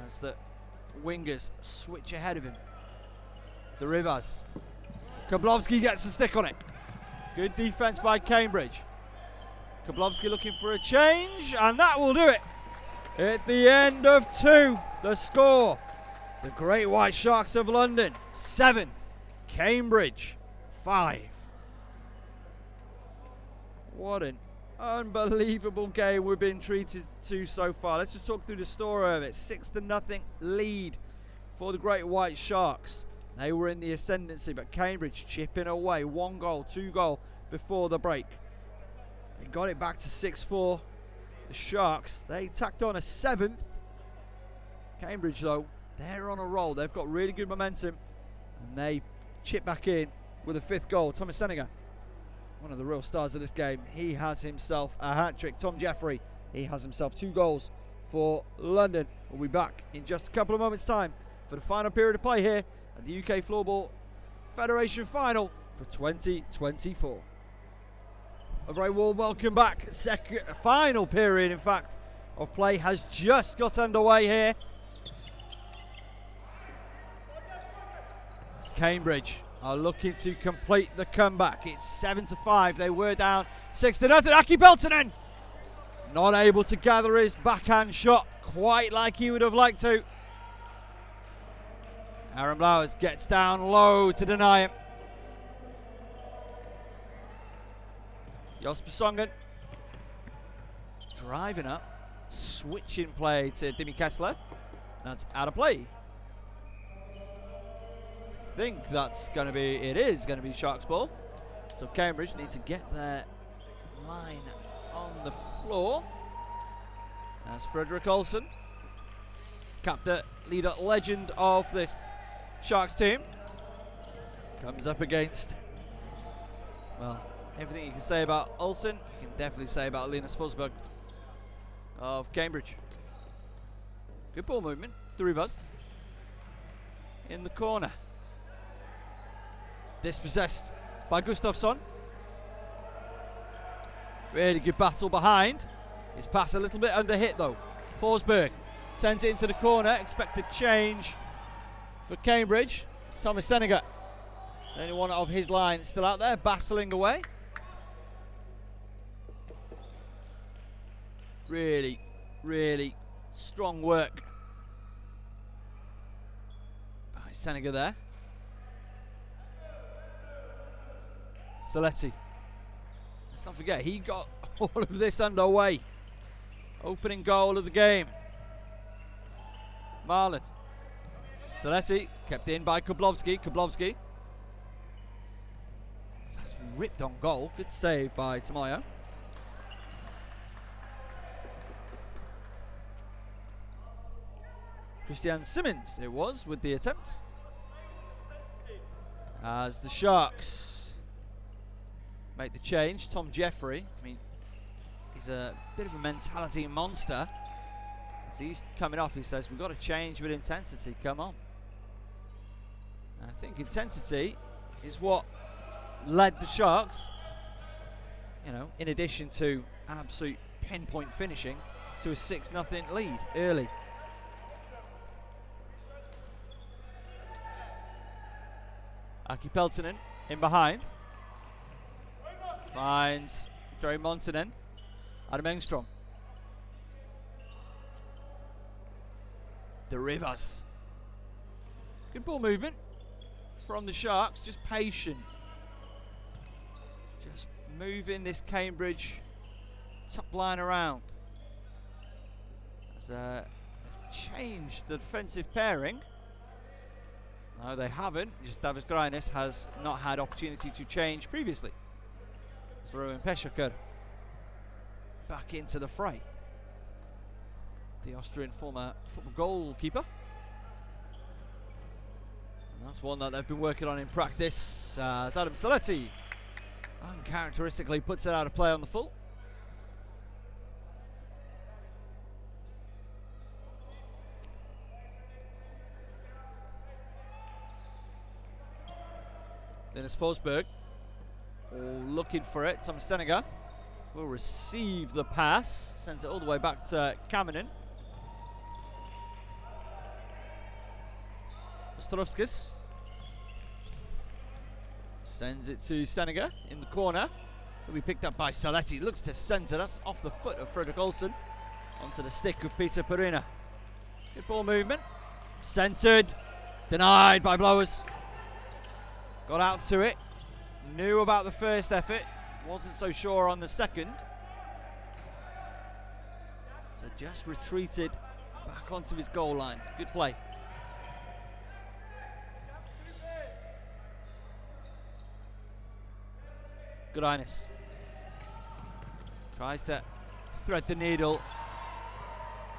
As the wingers switch ahead of him. The Rivers. Koblovsky gets a stick on it. Good defense by Cambridge. Koblovsky looking for a change, and that will do it. At the end of 2, the score, the Great White Sharks of London 7, Cambridge 5. What an unbelievable game we've been treated to so far. Let's just talk through the story of it. 6-0 lead for the Great White Sharks. They were in the ascendancy, but Cambridge chipping away. 1 goal, 2 goal before the break. They got it back to 6-4. The Sharks, they tacked on a 7th. Cambridge, though, they're on a roll. They've got really good momentum, and they chip back in with a 5th goal. Thomas Seneca, one of the real stars of this game, he has himself a hat-trick. Tom Jeffrey, he has himself 2 goals for London. We'll be back in just a couple of moments' time for the final period of play here at the UK Floorball Federation Final for 2024. A very warm welcome back. Final period, in fact, of play has just got underway here. As Cambridge are looking to complete the comeback. It's 7-5. They were down 6-0. Aki Peltonen not able to gather his backhand shot quite like he would have liked to. Aaron Blowers gets down low to deny him. Jasper Songen driving up, switching play to Dimi Kessler. That's out of play. I think that's going to be, it is going to be Sharks ball. So Cambridge need to get their line on the floor. That's Frederick Olsen, captain, leader, legend of this Sharks team. Comes up against, well, everything you can say about Olsen, you can definitely say about Linus Forsberg of Cambridge. Good ball movement, the Rivas in the corner. Dispossessed by Gustafsson. Really good battle behind. His pass a little bit under hit though. Forsberg sends it into the corner. Expected change for Cambridge. It's Thomas Seneca. The only one of his line still out there, battling away. Really, really strong work by Seneca there. Saletti. Let's not forget, he got all of this underway. Opening goal of the game. Marlin. Saletti kept in by Koblovsky. Koblovsky. That's ripped on goal. Good save by Tamayo. Christian Simmons it was with the attempt. As the Sharks make the change, Tom Jeffrey, I mean, he's a bit of a mentality monster. As he's coming off, he says, we've got to change with intensity, come on. And I think intensity is what led the Sharks, you know, in addition to absolute pinpoint finishing, to a 6-0 lead early. Aki Peltonen in behind. Finds Jerry Montanen. Adam Engstrom. The Rivas. Good ball movement from the Sharks. Just patient. Just moving this Cambridge top line around. As they've changed the defensive pairing. No, they haven't. Just Davis Grinis has not had opportunity to change previously. It's Rowan Peshaker back into the fray. The Austrian former football goalkeeper. And that's one that they've been working on in practice. As Adam Saletti uncharacteristically puts it out of play on the full. Linus Forsberg, all looking for it. Thomas Seneca will receive the pass, sends it all the way back to Kamenin. Ostrovskis. Sends it to Seneca in the corner. Will be picked up by Saletti. Looks to centre. That's off the foot of Frederick Olsen. Onto the stick of Peter Perina. Good ball movement. Centred. Denied by Blowers. Got out to it. Knew about the first effort. Wasn't so sure on the second. So just retreated back onto his goal line. Good play. Good Ines. Tries to thread the needle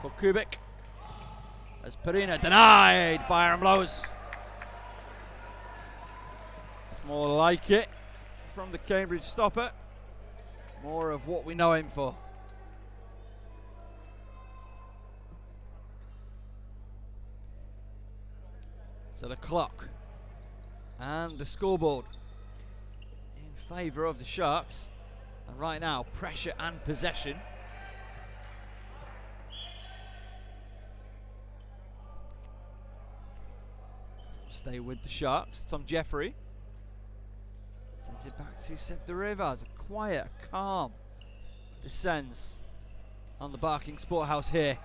for Kubik. As Perina denied by Aaron Blowers. It's more like it from the Cambridge stopper. More of what we know him for. So the clock and the scoreboard in favour of the Sharks. And right now, pressure and possession. So stay with the Sharks. Tom Jeffrey sends it back to Seb de Rivas. A quiet, calm descends on the Barking Sporthouse here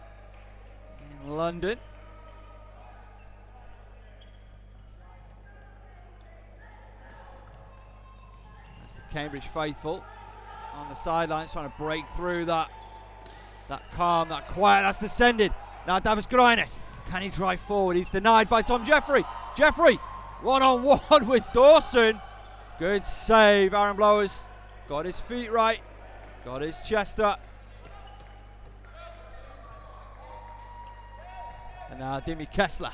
in London. That's the Cambridge faithful on the sidelines trying to break through that calm, that quiet. That's descended. Now Davis Grimes, can he drive forward? He's denied by Tom Jeffrey. Jeffrey, one-on-one with Dawson. Good save. Aaron Blowers got his feet right, got his chest up. And now Dimi Kessler.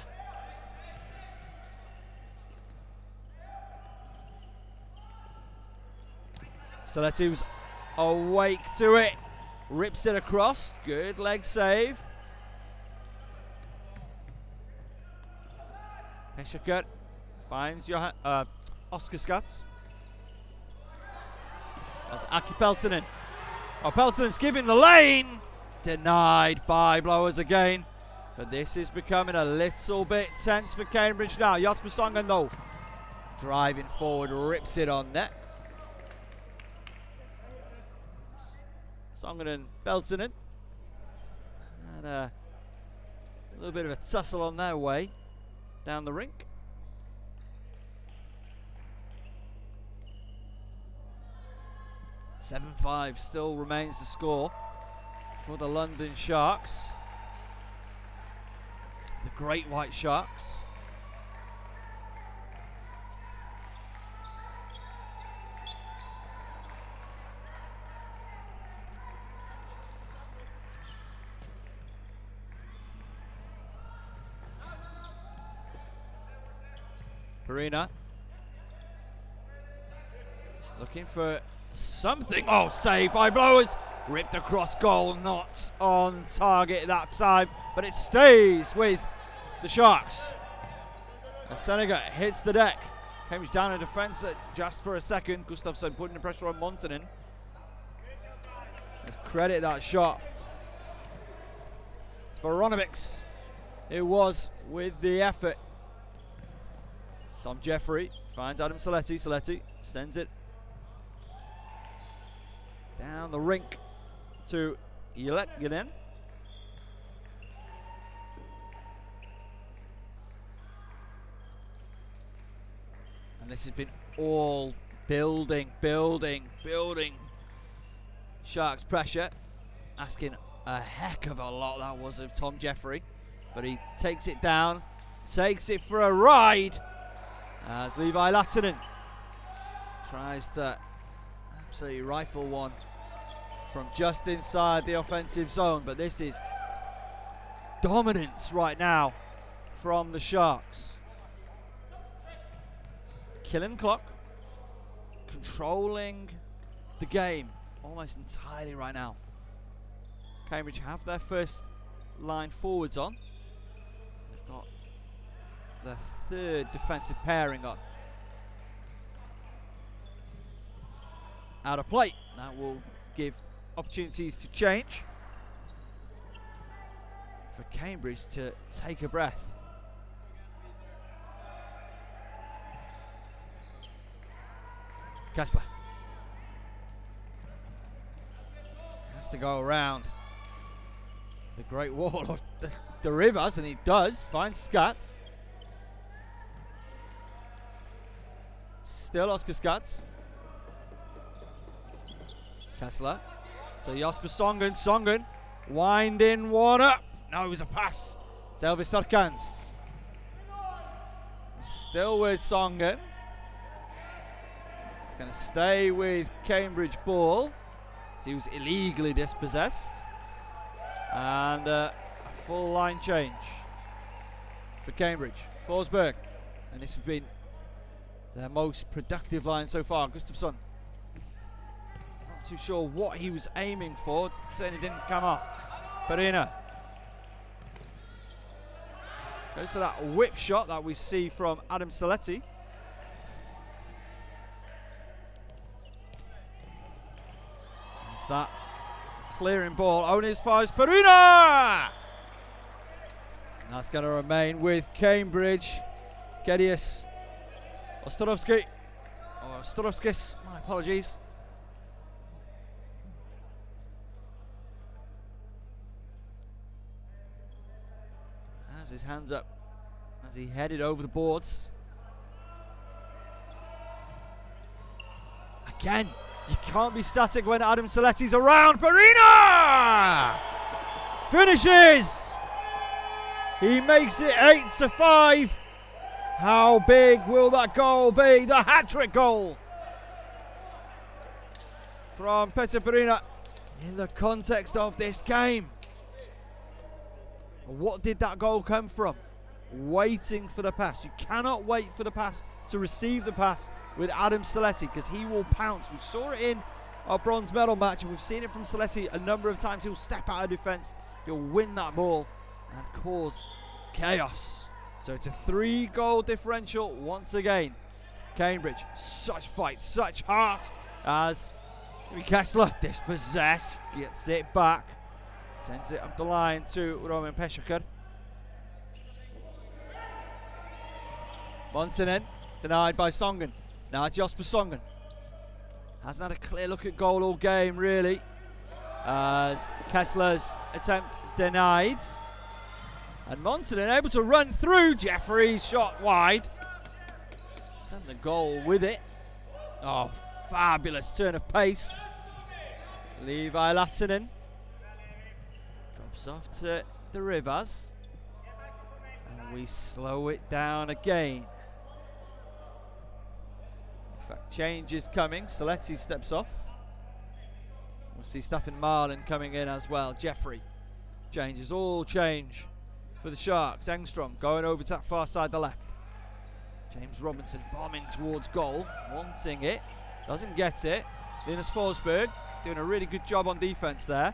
Saletti was awake to it, rips it across. Good leg save. Peshaker finds Oscar Scatz. That's Aki Peltonen. Oh, Peltonen's giving the lane. Denied by Blowers again. But this is becoming a little bit tense for Cambridge now. Jasper Songen though, driving forward, rips it on net. Songen and Peltonen. And a little bit of a tussle on their way down the rink. (7-5) still remains the score for the London Sharks. The Great White Sharks. Perina looking for something. Oh, saved by Blowers. Ripped across goal, not on target that time, but it stays with the Sharks. As Seneca hits the deck. Cambridge down in defence just for a second. Gustafsson putting the pressure on Montanen. Let's credit that shot. It's Voronovics. It was with the effort. Tom Jeffrey finds Adam Saletti. Saletti sends it down the rink to Yelena. And this has been all building. Sharks pressure, asking a heck of a lot that was of Tom Jeffrey. But he takes it down, takes it for a ride. As Levi Lattinen tries to absolutely rifle one from just inside the offensive zone. But this is dominance right now from the Sharks. Killing clock, controlling the game almost entirely right now. Cambridge have their first line forwards on. They've got their third defensive pairing on. Out of play. That will give opportunities to change for Cambridge to take a breath. Kessler has to go around the great wall of the Rivers, and he does. Finds Skat. Still Oscar Skat. Kessler. So Jasper Songen. Songen winding one up. No, it was a pass to Elvis Turkans. Still with Songen. It's going to stay with Cambridge ball. He was illegally dispossessed. And a full line change for Cambridge. Forsberg. And this has been their most productive line so far. Gustafsson. Not too sure what he was aiming for. Certainly didn't come off. Perina. Goes for that whip shot that we see from Adam Saletti. It's that clearing ball, only as far as Perina! And that's going to remain with Cambridge. Gedius Ostorovski, or Storovskis, my apologies. Has his hands up as he headed over the boards. Again, you can't be static when Adam Saletti's around. Perina finishes. He makes it 8-5. How big will that goal be? The hat-trick goal from Peter Perina in the context of this game. What did that goal come from? Waiting for the pass. You cannot wait for the pass to receive the pass with Adam Saletti, because he will pounce. We saw it in our bronze medal match, and we've seen it from Saletti a number of times. He'll step out of defence, he'll win that ball and cause chaos. So it's a 3-goal differential once again. Cambridge, such fight, such heart, as Kessler, dispossessed, gets it back, sends it up the line to Roman Peshaker. Montinen, denied by Songen. Now Jasper Songen. Hasn't had a clear look at goal all game, really, as Kessler's attempt denied. And Montinen able to run through. Jeffrey's shot wide. Sent the goal with it. Oh, fabulous turn of pace. Levi Lattinen drops off to the Rivers. And we slow it down again. In fact, change is coming. Saletti steps off. We'll see Staffan Marlin coming in as well. Jeffrey changes, all change for the Sharks. Engstrom going over to that far side, the left. James Robinson bombing towards goal, wanting it, doesn't get it. Linus Forsberg doing a really good job on defense there.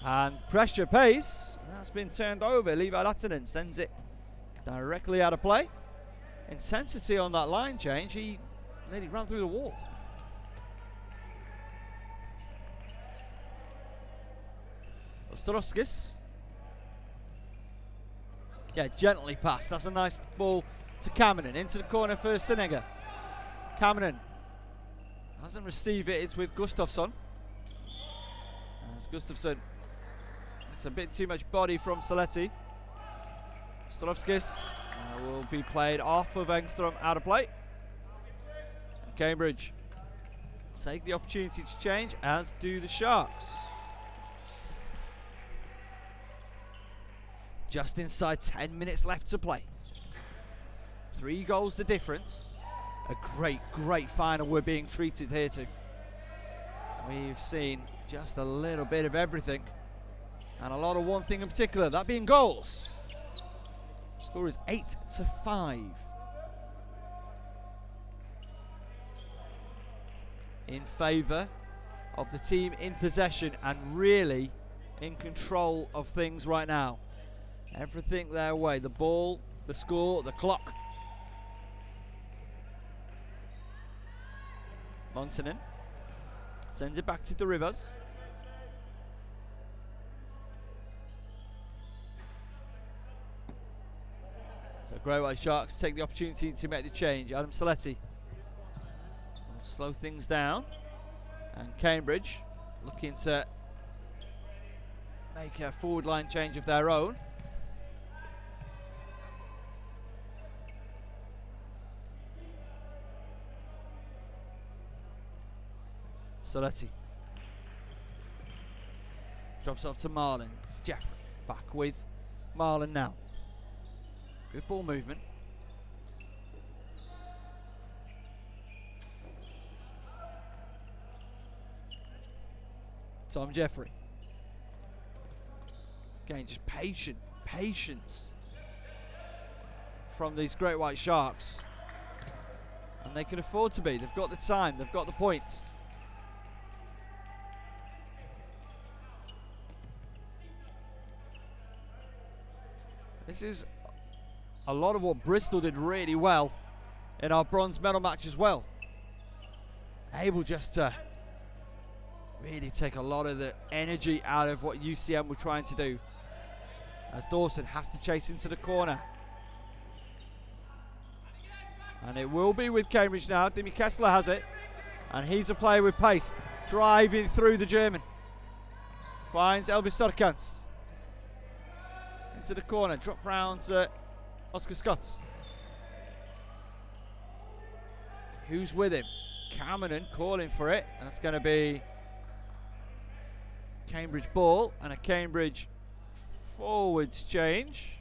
And pressure pace, that's been turned over. Levi Lattinen sends it directly out of play. Intensity on that line change, he nearly ran through the wall. Ostorovskis. Yeah, gently passed. That's a nice ball to Cameron. Into the corner for Senega. Cameron doesn't receive it. It's with Gustafsson. As Gustafsson, it's a bit too much body from Saletti. Storovskis will be played off of Engstrom, out of play. And Cambridge take the opportunity to change, as do the Sharks. Just inside 10 minutes left to play. 3 goals the difference. A great, great final we're being treated here to. We've seen just a little bit of everything, and a lot of one thing in particular, that being goals. Score is 8-5 in favour of the team in possession and really in control of things right now. Everything their way. The ball, the score, the clock. Montinen sends it back to the Rivers. So Grey White Sharks take the opportunity to make the change. Adam Saletti slow things down. And Cambridge looking to make a forward line change of their own. Soletti drops off to Marlin. It's Jeffrey back with Marlin now. Good ball movement. Tom Jeffrey. Again, just patience from these Great White Sharks. And they can afford to be. They've got the time, they've got the points. This is a lot of what Bristol did really well in our bronze medal match as well. Able just to really take a lot of the energy out of what UCM were trying to do. As Dawson has to chase into the corner. And it will be with Cambridge now. Dimi Kessler has it. And he's a player with pace. Driving through the German. Finds Elvis Storkans. Into the corner. Drop round to Oscar Scott. Who's with him? Cameron calling for it. That's going to be Cambridge ball and a Cambridge forwards change.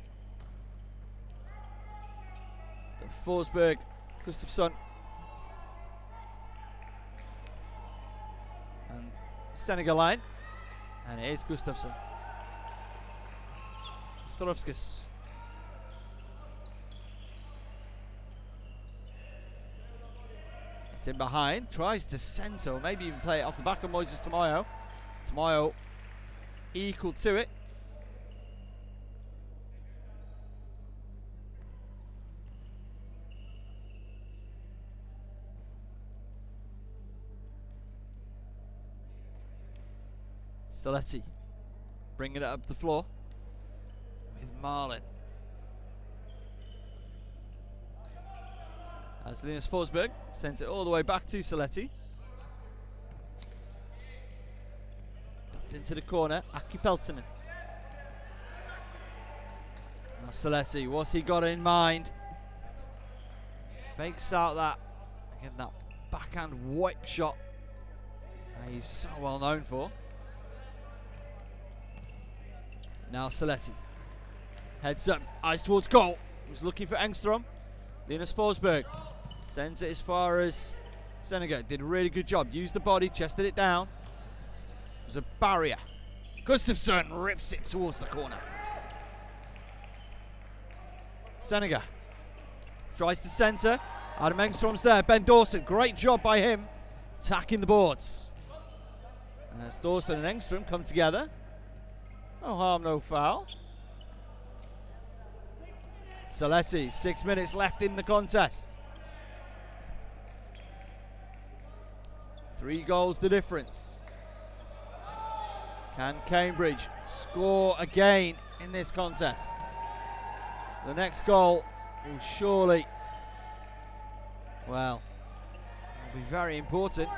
The Forsberg, Gustafsson and Senegal line, and it is Gustafsson. Stolovskis. It's in behind, tries to centre, or maybe even play it off the back of Moises Tamayo. Tamayo equal to it. Soletti bringing it up the floor with Marlin. As Linus Forsberg sends it all the way back to Soletti. Into the corner, Aki Peltonen. Now Soletti, what's he got in mind? Fakes out that, again, that backhand wipe shot that he's so well known for. Now Soletti heads up, eyes towards goal. He's looking for Engstrom. Linus Forsberg sends it as far as Senegal. Did a really good job. Used the body, chested it down. There's a barrier. Gustafsson rips it towards the corner. Senegal tries to centre. Adam Engstrom's there. Ben Dawson, great job by him attacking the boards. And as Dawson and Engstrom come together, no harm, no foul. Soletti, 6 minutes left in the contest. 3 goals the difference. Can Cambridge score again in this contest? The next goal will surely, well, will be very important.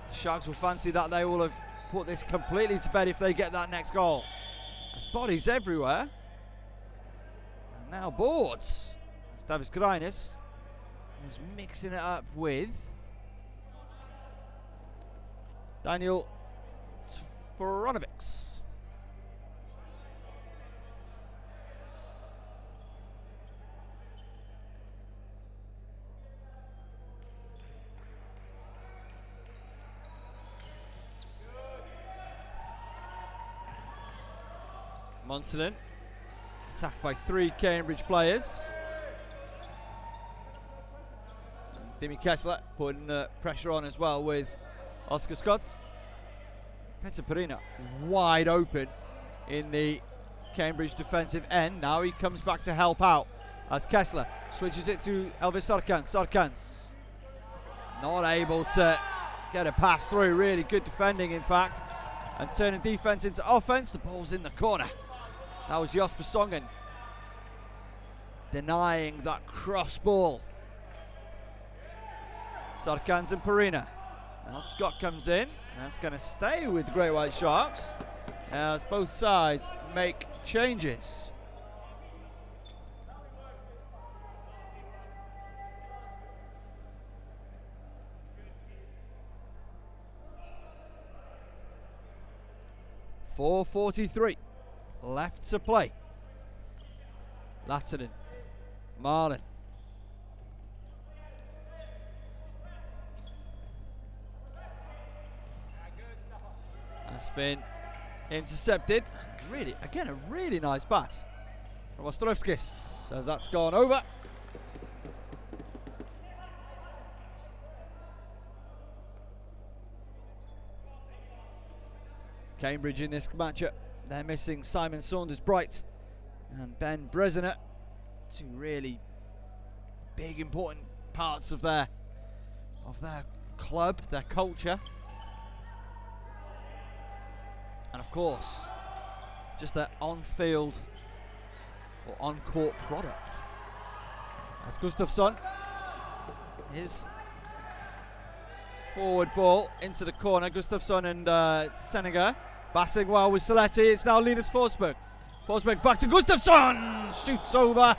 The Sharks will fancy that. They will have put this completely to bed if they get that next goal. There's bodies everywhere. And now boards. That's Davis Grainis, who's mixing it up with Daniel Tvoronovics. Montanen attacked by 3 Cambridge players. Dimi Kessler putting pressure on as well with Oscar Scott. Peter Perina wide open in the Cambridge defensive end. Now he comes back to help out as Kessler switches it to Elvis Storkans. Storkans not able to get a pass through. Really good defending, in fact, and turning defense into offense. The ball's in the corner. That was Jasper Songen denying that cross ball. Sarkans and Perina. Now Scott comes in. That's going to stay with the Great White Sharks as both sides make changes. .443 left to play. Lattinen, Marlin. That's been intercepted. Really, again, a really nice pass from Ostrovskis as that's gone over. Cambridge in this matchup, they're missing Simon Saunders-Bright and Ben Brezener, two really big important parts of their club, their culture, and of course just their on-field or on-court product. That's Gustafsson, his forward ball into the corner. Gustafsson and Senegar battling well with Saletti. It's now Linus Forsberg. Forsberg back to Gustafsson, shoots over. I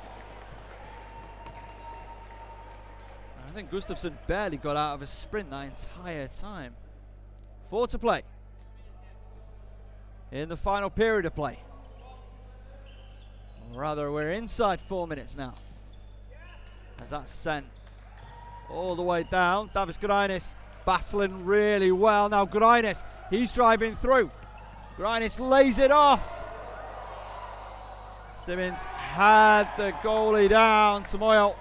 think Gustafsson barely got out of a sprint that entire time. 4 to play in the final period of play. Or rather, we're inside 4 minutes now as that's sent all the way down. Davis Grainis battling really well. Now Grainis, he's driving through. Grainis lays it off. Simmons had the goalie down. Tamoyo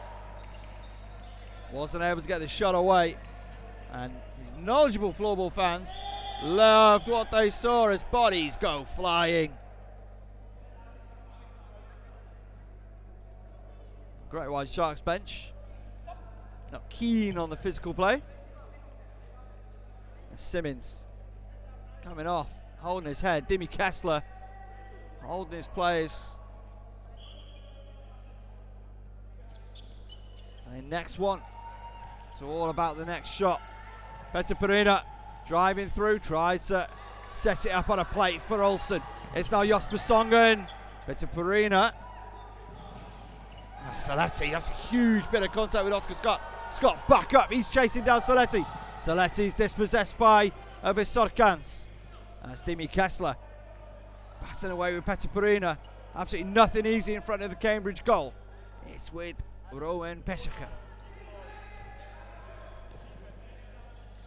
wasn't able to get the shot away. And these knowledgeable floorball fans loved what they saw as bodies go flying. Great White Sharks bench not keen on the physical play. And Simmons coming off, holding his head. Dimi Kessler holding his plays. And next one, it's all about the next shot. Peter Perina driving through, tries to set it up on a plate for Olsen. It's now Josper Songen. Peter Perina. Saletti, that's a huge bit of contact with Oscar Scott. Scott back up, he's chasing down Saletti. Saletti's dispossessed by Vistorkans. That's Dimi Kessler batting away with Peter Perina. Absolutely nothing easy in front of the Cambridge goal. It's with Rowan Pesaka.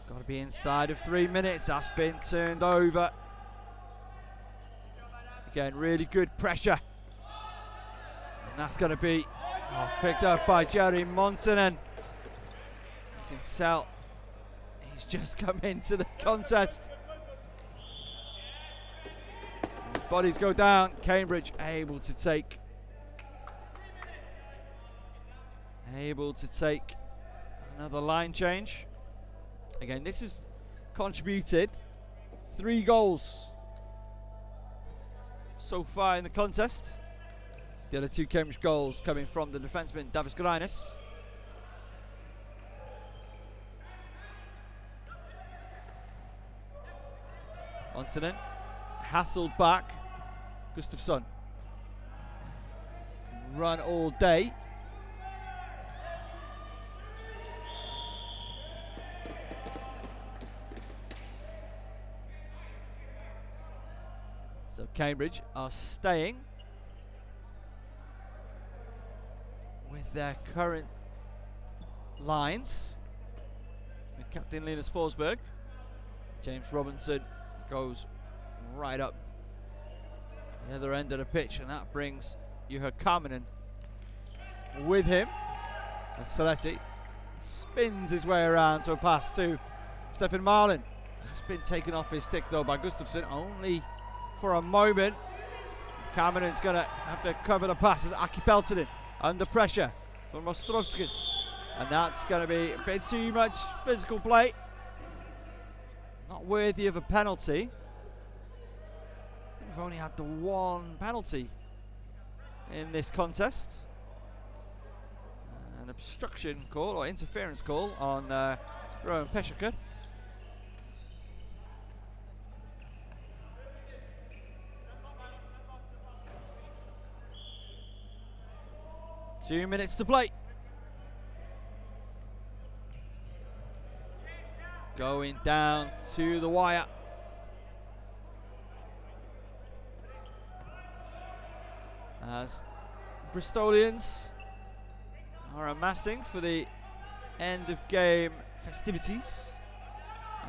Got to be inside of 3 minutes. That's been turned over. Again, really good pressure. And that's going to be picked up by Jerry Montanen. You can tell he's just come into the contest. His bodies go down. Cambridge able to take another line change. Again, this has contributed 3 goals so far in the contest. The other 2 Cambridge goals coming from the defenseman Davis Grainis. Montanen hassled back. Gustafsson run all day. So Cambridge are staying with their current lines. With Captain Linus Forsberg. James Robinson goes right up the other end of the pitch, and that brings Juha Karminen with him. And Saletti spins his way around to a pass to Stefan Marlin. That's been taken off his stick though by Gustafsson, only for a moment. Karminen's going to have to cover the passes. Aki Peltonen under pressure from Ostrovskis, and that's going to be a bit too much physical play. Not worthy of a penalty. We've only had the 1 penalty in this contest. An obstruction call or interference call on Rowan Peshaker. Two minutes to play. Going down to the wire. As Bristolians are amassing for the end of game festivities,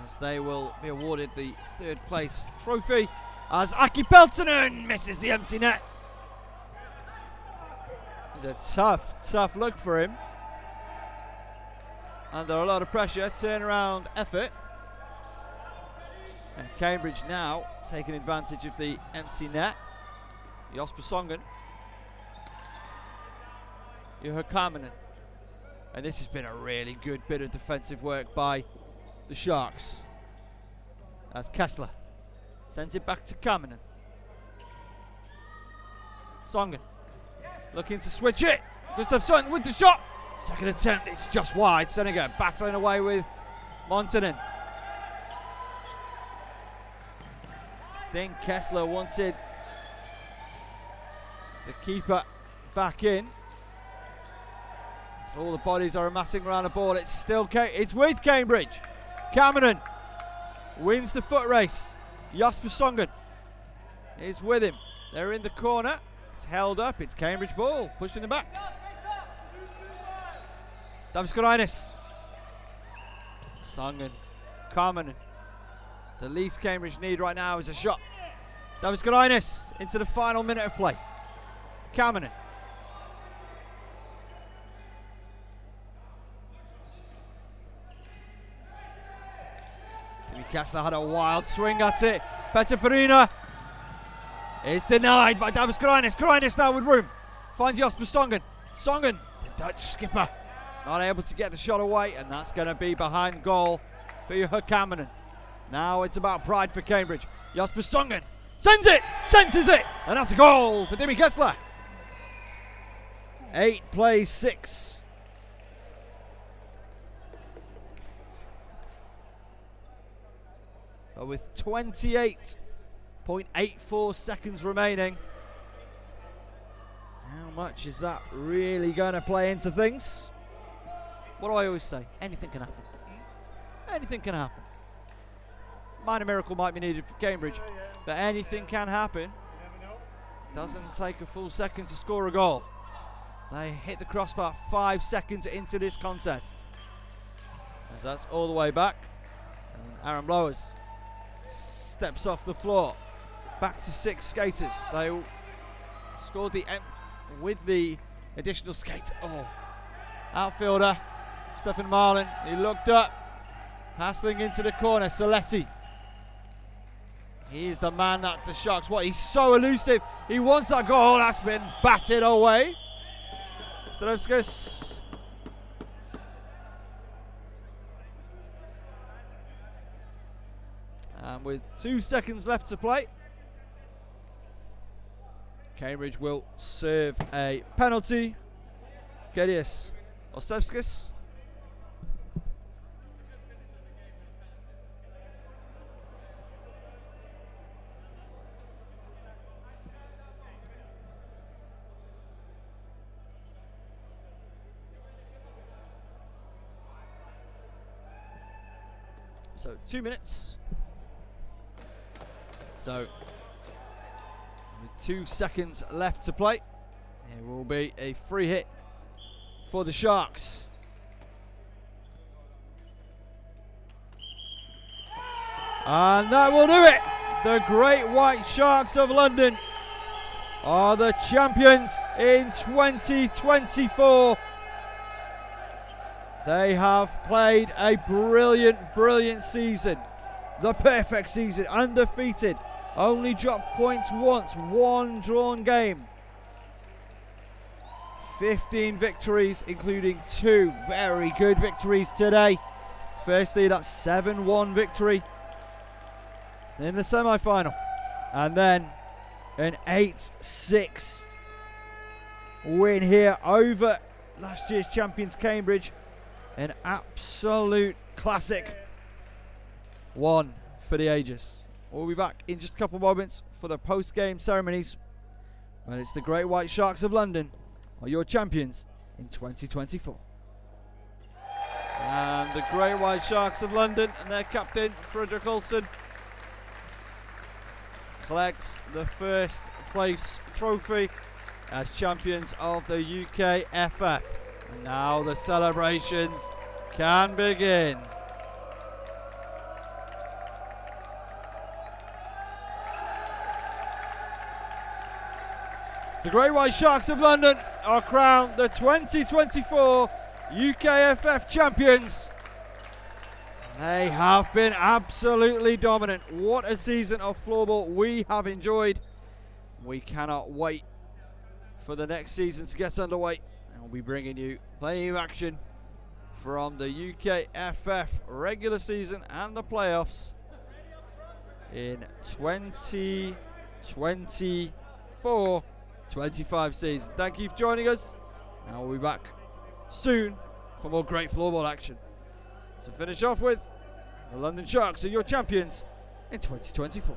as they will be awarded the third place trophy, as Aki Peltonen misses the empty net. It's a tough look for him. Under a lot of pressure, turnaround effort. And Cambridge now taking advantage of the empty net. Jasper Songen. Juha Kaminen. And this has been a really good bit of defensive work by the Sharks. As Kessler sends it back to Kaminen. Songen looking to switch it. Gustav Songen with the shot. Second attempt, it's just wide. Senegal battling away with Montanen. I think Kessler wanted the keeper back in. So all the bodies are amassing around the ball. It's still it's with Cambridge. Kaminen wins the foot race. Jasper Songen is with him. They're in the corner. It's held up. It's Cambridge ball, pushing them back. Davis Korainis. Songen. Kaminen. The least Cambridge need right now is a shot. Davis Korainis into the final minute of play. Kaminen. Kessler had a wild swing at it. Peter Perina is denied by Davis Korainis. Korainis now with room. Finds Jasper Songen. Songen, the Dutch skipper, not able to get the shot away, and that's going to be behind goal for Juha Kaminen. Now it's about pride for Cambridge. Jasper Songen sends it, centres it, and that's a goal for Dimi Kessler. 8 plays 6. But with 28.84 seconds remaining, how much is that really going to play into things? What do I always say? Anything can happen. Anything can happen. Minor miracle might be needed for Cambridge, but anything can happen. Doesn't take a full second to score a goal. They hit the crossbar 5 seconds into this contest. As that's all the way back. And Aaron Blowers steps off the floor. Back to 6 skaters. They scored with the additional skater. Oh, outfielder Stefan Marlin. He looked up, passing into the corner. Saletti. He's the man that the Sharks want. He's so elusive. He wants that goal. That's been batted away. Strovskis. And with 2 seconds left to play, Cambridge will serve a penalty. Gedius Ostevskis. So 2 minutes. So with 2 seconds left to play, it will be a free hit for the Sharks. And that will do it. The Great White Sharks of London are the champions in 2024. They have played a brilliant season. The perfect season, undefeated. Only dropped points once, 1 drawn game. 15 victories, including 2 very good victories today. Firstly, that 7-1 victory in the semi-final. And then an 8-6 win here over last year's champions Cambridge. An absolute classic. One for the ages. We'll be back in just a couple moments for the post-game ceremonies. And it's the Great White Sharks of London are your champions in 2024. And the Great White Sharks of London and their captain, Frederick Olsen, collects the first place trophy as champions of the UKFF. And now the celebrations can begin. The Great White Sharks of London are crowned the 2024 UKFF champions. They have been absolutely dominant. What a season of floorball we have enjoyed. We cannot wait for the next season to get underway. And we'll be bringing you plenty of action from the UKFF regular season and the playoffs in 2024-25 season. Thank you for joining us. And we'll be back soon for more great floorball action. To finish off with, the London Sharks are your champions in 2024.